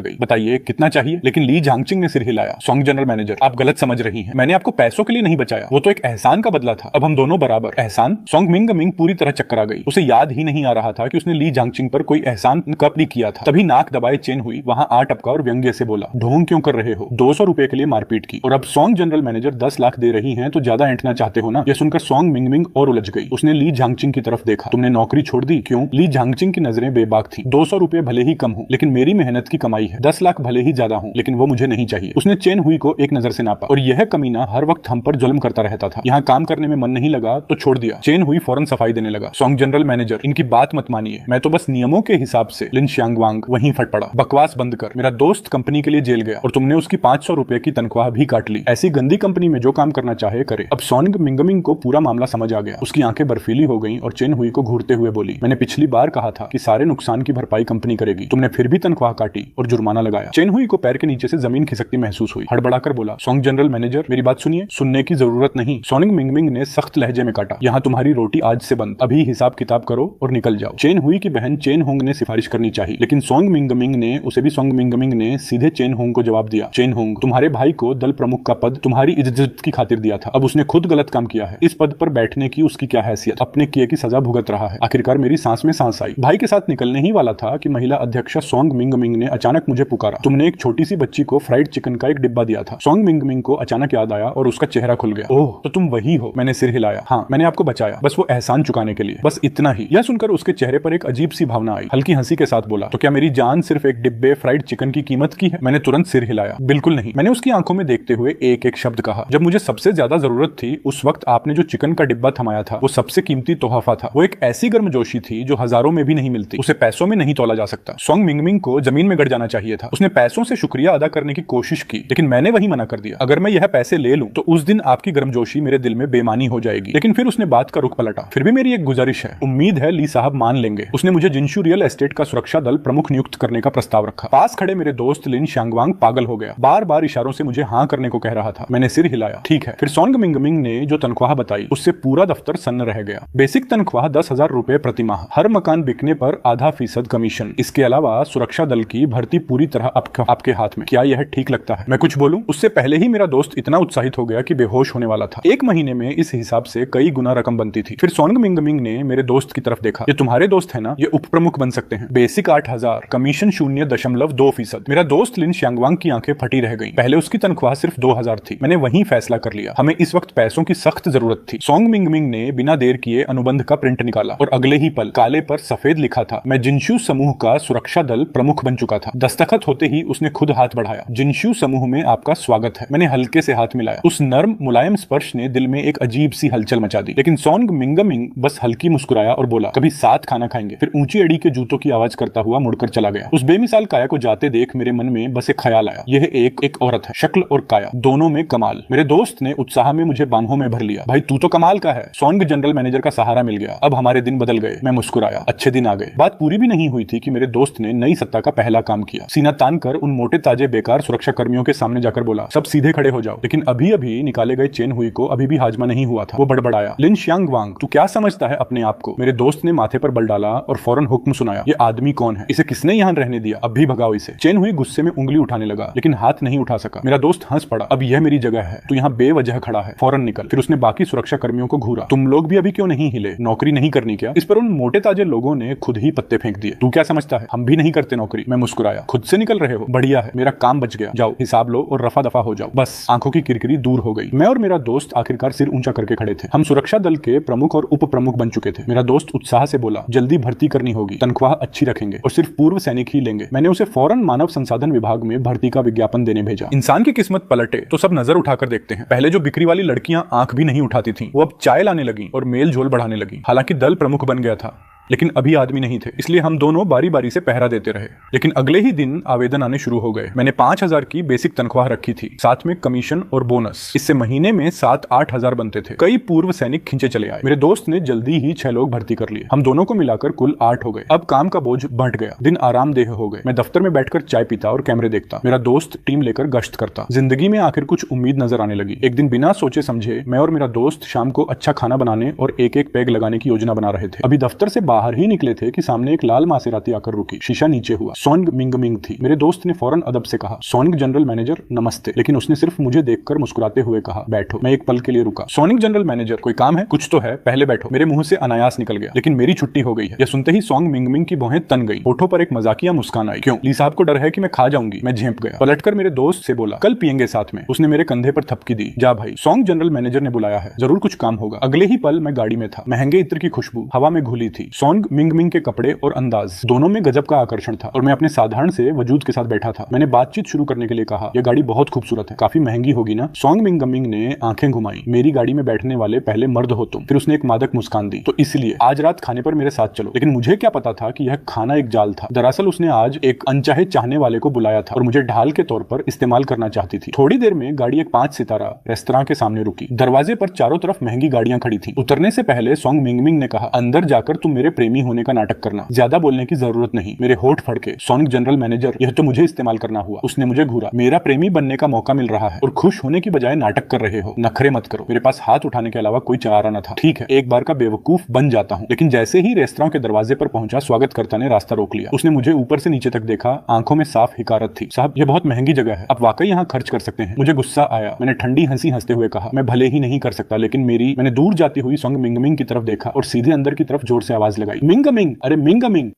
गई, बताइए कितना चाहिए? लेकिन ली झांगचिंग ने सिर हिलाया, सोंग जनरल मैनेजर आप गलत समझ रही हैं। मैंने आपको पैसों के लिए नहीं बचाया, वो तो एक एहसान का बदला था। अब हम दोनों बराबर। एहसान? सोंग मिंगमिंग पूरी तरह चक्कर आ गई। उसे याद ही नहीं आ रहा था कि उसने ली झांगचिंग पर कोई एहसान कब नहीं किया था। तभी नाक दबाए चेन हुई वहां आ टपका और व्यंग्य से बोला, ढोंग क्यों कर रहे हो? 200 रुपए के लिए मारपीट की और अब सोंग जनरल मैनेजर 10 लाख दे रही हैं तो ज्यादा ऐंठना चाहते हो ना? यह सुनकर सोंग मिंगमिंग और उलझ गई। उसने ली झांगचिंग की तरफ देखा। तुमने नौकरी छोड़ दी? क्यों? ली झांगचिंग की नजरें बेबाक थी। 200 रुपए भले ही कम हो लेकिन मेरी मेहनत की कमाई है। 10 लाख भले ही ज्यादा हो लेकिन वो मुझे नहीं चाहिए। उसने चेन हुई को एक नजर से नापा और यह कमीना हर वक्त हम पर जुल्म करता रहता था। यहाँ काम करने में मन नहीं लगा तो छोड़ दिया। चेन हुई फौरन सफाई देने लगा, सोंग जनरल मैनेजर इनकी बात मत मानिए, मैं तो बस नियमों के हिसाब से। लिन शांगवांग वहीं फट पड़ा, बकवास बंद कर। मेरा दोस्त कंपनी के लिए जेल गया और तुमने उसकी 500 रुपए की तनख्वाह भी काट ली। ऐसी गंदी कंपनी में जो काम करना चाहे करे। अब सोंग मिंगमिंग को पूरा मामला समझ आ गया। उसकी आंखें बर्फीली हो गईं और चेन हुई को घूरते हुए बोली, मैंने पिछली बार कहा था कि सारे नुकसान की भरपाई कंपनी करेगी, तुमने फिर भी तनख्वाह काटी और जुर्माना लगाया। चेन हुई को पैर के नीचे से जमीन खिसकती महसूस हुई। हड़बड़ाकर बोला, सोंग जनरल मैनेजर मेरी बात सुनिए। सुनने की जरूरत नहीं, सोंग मिंगमिंग ने सख्त लहजे में काटा, यहाँ तुम्हारी रोटी आज से बंद। अभी हिसाब किताब करो और निकल जाओ। चेन हुई की बहन चेन होंग ने सिफारिश करनी चाहिए लेकिन सोंग मिंगमिंग ने उसे भी सोंग मिंगमिंग ने सीधे चेन होंग को जवाब दिया, चेन होंग तुम्हारे भाई को दल प्रमुख का पद तुम्हारी इज्जत की खातिर दिया था। अब उसने खुद गलत काम किया है। इस पद पर बैठने की उसकी क्या हैसियत? अपने किए की सजा भुगत रहा है। आखिरकार मेरी सांस में सांस आई। भाई के साथ निकलने ही वाला था कि महिला अध्यक्षा सोंग मिंगमिंग ने अचानक मुझे पुकारा, तुमने एक छोटी सी बच्ची को फ्राइड चिकन का एक डिब्बा दिया था। सोंग मिंगमिंग को अचानक याद आया और उसका चेहरा खुल गया। ओह तो तुम वही हो? मैंने सिर हिलाया, हाँ मैंने आपको बचाया, बस वो एहसान चुकाने के लिए, बस इतना ही। यह सुनकर उसके चेहरे पर एक अजीब सी भावना आई। हल्की हंसी के साथ बोला, तो क्या मेरी जान सिर्फ एक डिब्बे फ्राइड चिकन की कीमत की है? मैंने तुरंत सिर हिलाया, बिल्कुल नहीं। मैंने उसकी आंखों में देखते हुए एक एक शब्द कहा, जब मुझे सबसे ज्यादा जरूरत थी उस वक्त आपने जो चिकन का डिब्बा थमाया था वो सबसे कीमती तोहफा था। वो एक ऐसी गर्मजोशी थी जो हजारों में भी नहीं मिलती, उसे पैसों में नहीं तोला जा सकता। सोंग मिंगमिंग को जमीन में गड़ जाना चाहिए था। उसने पैसों से शुक्रिया अदा करने की कोशिश की लेकिन मैंने वही मना कर दिया। अगर मैं यह पैसे ले लूं तो उस दिन आपकी गर्मजोशी मेरे दिल में बेमानी हो जाएगी। लेकिन फिर उसने बात का रुख पलटा, फिर भी मेरी एक गुजारिश है, उम्मीद है ली साहब मान लेंगे। उसने मुझे जिनशू रियल एस्टेट का सुरक्षा दल प्रमुख नियुक्त करने का प्रस्ताव रखा। पास खड़े मेरे दोस्त लिन शांगवांग पागल हो गया, बार बार इशारों से मुझे हाँ करने को कह रहा था। मैंने सिर हिलाया, ठीक है। फिर सोंग मिंगमिंग ने जो तनख्वाह बताई उससे पूरा दफ्तर सन्न रह गया। बेसिक तनख्वाह 10,000 रुपए प्रति माह, हर मकान बिकने पर ½ कमीशन। इसके अलावा सुरक्षा दल की भर्ती पूरी तरह आपके हाथ में। क्या यह ठीक लगता है? मैं कुछ बोलूं? उससे पहले ही मेरा दोस्त इतना उत्साहित हो गया कि बेहोश होने वाला था। एक महीने में इस हिसाब से कई गुना रकम बनती थी। फिर सोंग मिंगमिंग ने मेरे दोस्त की तरफ देखा, ये तुम्हारे दोस्त है ना, ये उप प्रमुख बन सकते हैं। Basic 8,000, commission 0.2%। मेरा दोस्त लिन शांगवांग की आंखें फटी रह गईं। पहले उसकी तनख्वाह सिर्फ 2,000 थी। मैंने वहीं फैसला कर लिया, हमें इस वक्त पैसों की सख्त जरूरत थी। सोंग मिंगमिंग ने बिना देर किए अनुबंध का प्रिंट निकाला और अगले ही पल काले पर सफेद लिखा था, मैं जिनशू समूह का सुरक्षा दल प्रमुख बन चुका था। दस्तखत होते ही उसने खुद हाथ बढ़ाया, जिनशू समूह में आपका स्वागत है। मैंने हल्के से हाथ मिलाया। उस नर्म मुलायम स्पर्श ने दिल में एक अजीब सी हलचल मचा दी। लेकिन सोंग मिंगमिंग बस हल्की मुस्कुराया और बोला, कभी साथ खाना खाएंगे। फिर ऊंची अड़ी के जूतों की आवाज करता हुआ मुड़कर चला गया। उस बेमिसाल काया को जाते देख मेरे मन में बस एक ख्याल आया, यह एक औरत है, शक्ल और काया दोनों में कमाल। मेरे दोस्त ने उत्साह में मुझे बाहों में भर लिया, भाई तू तो कमाल का है। सोंग जनरल मैनेजर का सहारा मिल गया, अब हमारे दिन बदल गए। मैं मुस्कुराया, अच्छे दिन आ गए। बात पूरी भी नहीं हुई थी कि मेरे दोस्त ने नई सत्ता का पहला काम किया। सीना तान कर उन मोटे ताजे बेकार सुरक्षा कर्मियों के सामने जाकर बोला, सब सीधे खड़े हो जाओ। लेकिन अभी अभी निकाले गए चेन हुई को अभी भी हाजमा नहीं हुआ था। वो बड़बड़ाया, लिन शांगवांग तू क्या समझता है अपने आप को? मेरे दोस्त ने माथे पर बल डाला और फौरन हुक्म सुनाया, ये आदमी कौन है? इसे किसने यहाँ रहने दिया? अब भी भगाओ इसे। चेन हुई गुस्से में उंगली उठाने लगा लेकिन हाथ नहीं उठा सका। मेरा दोस्त हंस पड़ा, अब यह मेरी जगह है, तू यहाँ बेवजह खड़ा है, फौरन निकल। फिर उसने बाकी सुरक्षा कर्मियों को घूरा, तुम लोग भी अभी क्यों नहीं हिले? नौकरी नहीं करनी क्या? इस पर उन मोटे ताजे लोगों ने खुद ही पत्ते फेंक दिए। तू क्या समझता समझता है, हम भी नहीं करते नौकरी। मैं मुस्कुराया। खुद से निकल रहे हो, बढ़िया है, मेरा काम बच गया, जाओ हिसाब लो और रफा दफा हो जाओ। बस आंखों की किरकिरी दूर हो गई। मैं और मेरा दोस्त आखिरकार सिर ऊंचा करके खड़े थे। हम सुरक्षा दल के प्रमुख और उप प्रमुख बन चुके थे। मेरा दोस्त उत्साह से बोला, जल्दी भर्ती करनी होगी, तनख्वाह अच्छी रखेंगे और सिर्फ पूर्व सैनिक ही लेंगे। मैंने उसे फौरन मानव संसाधन विभाग में भर्ती का विज्ञापन देने भेजा। इंसान की किस्मत पलटे तो सब नजर उठाकर देखते हैं। पहले जो बिक्री वाली लड़कियां आंख भी नहीं उठाती थी, वो अब चाय लाने लगी और मेल झोल बढ़ाने लगी। हालांकि दल प्रमुख बन गया था, लेकिन अभी आदमी नहीं थे, इसलिए हम दोनों बारी बारी से पहरा देते रहे। लेकिन अगले ही दिन आवेदन आने शुरू हो गए। मैंने 5,000 की बेसिक तनख्वाह रखी थी, साथ में कमीशन और बोनस। इससे महीने में 7-8 हजार बनते थे। कई पूर्व सैनिक खींचे चले आए। मेरे दोस्त ने जल्दी ही 6 लोग भर्ती कर लिए। हम दोनों को मिलाकर कुल 8 हो गए। अब काम का बोझ बढ़ गया, दिन आरामदेह हो गए। मैं दफ्तर में बैठकर चाय पीता और कैमरे देखता। मेरा दोस्त टीम लेकर गश्त करता। जिंदगी में आखिर कुछ उम्मीद नजर आने लगी। एक दिन बिना सोचे समझे मैं और मेरा दोस्त शाम को अच्छा खाना बनाने और एक एक पैग लगाने की योजना बना रहे थे। अभी दफ्तर से बाहर ही निकले थे कि सामने एक लाल मासेराती आकर रुकी। शीशा नीचे हुआ। सोनिग मिंगमिंग थी। मेरे दोस्त ने फौरन अदब से कहा, सोनिग जनरल मैनेजर नमस्ते। लेकिन उसने सिर्फ मुझे देखकर मुस्कुराते हुए कहा, बैठो। मैं एक पल के लिए रुका। सोनिग जनरल मैनेजर, कोई काम है? कुछ तो है, पहले बैठो। मेरे मुंह से अनायास निकल गया, लेकिन मेरी छुट्टी हो गई है। यह सुनते ही सोंग मिंगमिंग की भौहें तन गई। होठों पर एक मजाकिया मुस्कान आई। क्यों? ली साहब को डर है कि मैं खा जाऊंगी। मैं झेंप गया। पलटकर मेरे दोस्त से बोला, कल पियेंगे साथ में। उसने मेरे कंधे पर थपकी दी। जा भाई, सोंग जनरल मैनेजर ने बुलाया है, जरूर कुछ काम होगा। अगले ही पल मैं गाड़ी में था। महंगे इत्र की खुशबू हवा में घुली थी। सोंग मिंगमिंग के कपड़े और अंदाज दोनों में गजब का आकर्षण था और मैं अपने साधारण से वजूद के साथ बैठा था। मैंने बातचीत शुरू करने के लिए कहा, यह गाड़ी बहुत खूबसूरत है, काफी महंगी होगी ना? सोंग मिंगमिंग ने आंखें घुमाई। मेरी गाड़ी में बैठने वाले पहले मर्द हो तुम। फिर उसने एक मादक मुस्कान दी। तो इसलिए आज रात खाने पर मेरे साथ चलो। लेकिन मुझे क्या पता था कि यह खाना एक जाल था। दरअसल उसने आज एक अनचाहे चाहने वाले को बुलाया था और मुझे ढाल के तौर पर इस्तेमाल करना चाहती थी। थोड़ी देर में गाड़ी एक 5 सितारा रेस्तरां के सामने रुकी। दरवाजे पर चारों तरफ महंगी गाड़ियां खड़ी थी। उतरने से पहले सोंग मिंगमिंग ने कहा, अंदर जाकर तुम मेरे प्रेमी होने का नाटक करना, ज्यादा बोलने की जरूरत नहीं। मेरे होठ फड़के। सोनिक जनरल मैनेजर, यह तो मुझे इस्तेमाल करना हुआ। उसने मुझे घूरा। मेरा प्रेमी बनने का मौका मिल रहा है और खुश होने की बजाय नाटक कर रहे हो। नखरे मत करो। मेरे पास हाथ उठाने के अलावा कोई चारा न था। ठीक है, एक बार का बेवकूफ बन जाता हूँ। लेकिन जैसे ही रेस्तरां के दरवाजे पर पहुंचा, स्वागतकर्ता ने रास्ता रोक लिया। उसने मुझे ऊपर से नीचे तक देखा। आंखों में साफ हिकारत थी। साहब, यह बहुत महंगी जगह है, आप वाकई यहाँ खर्च कर सकते हैं। मुझे गुस्सा आया। मैंने ठंडी हंसी हंसते हुए कहा, मैं भले ही नहीं कर सकता, लेकिन मैंने दूर जाती हुई सोंग मिंगमिंग की तरफ देखा और सीधे अंदर की तरफ जोर से आवाज लगाई, मिंगमिंग, अरे मिंगमिंग।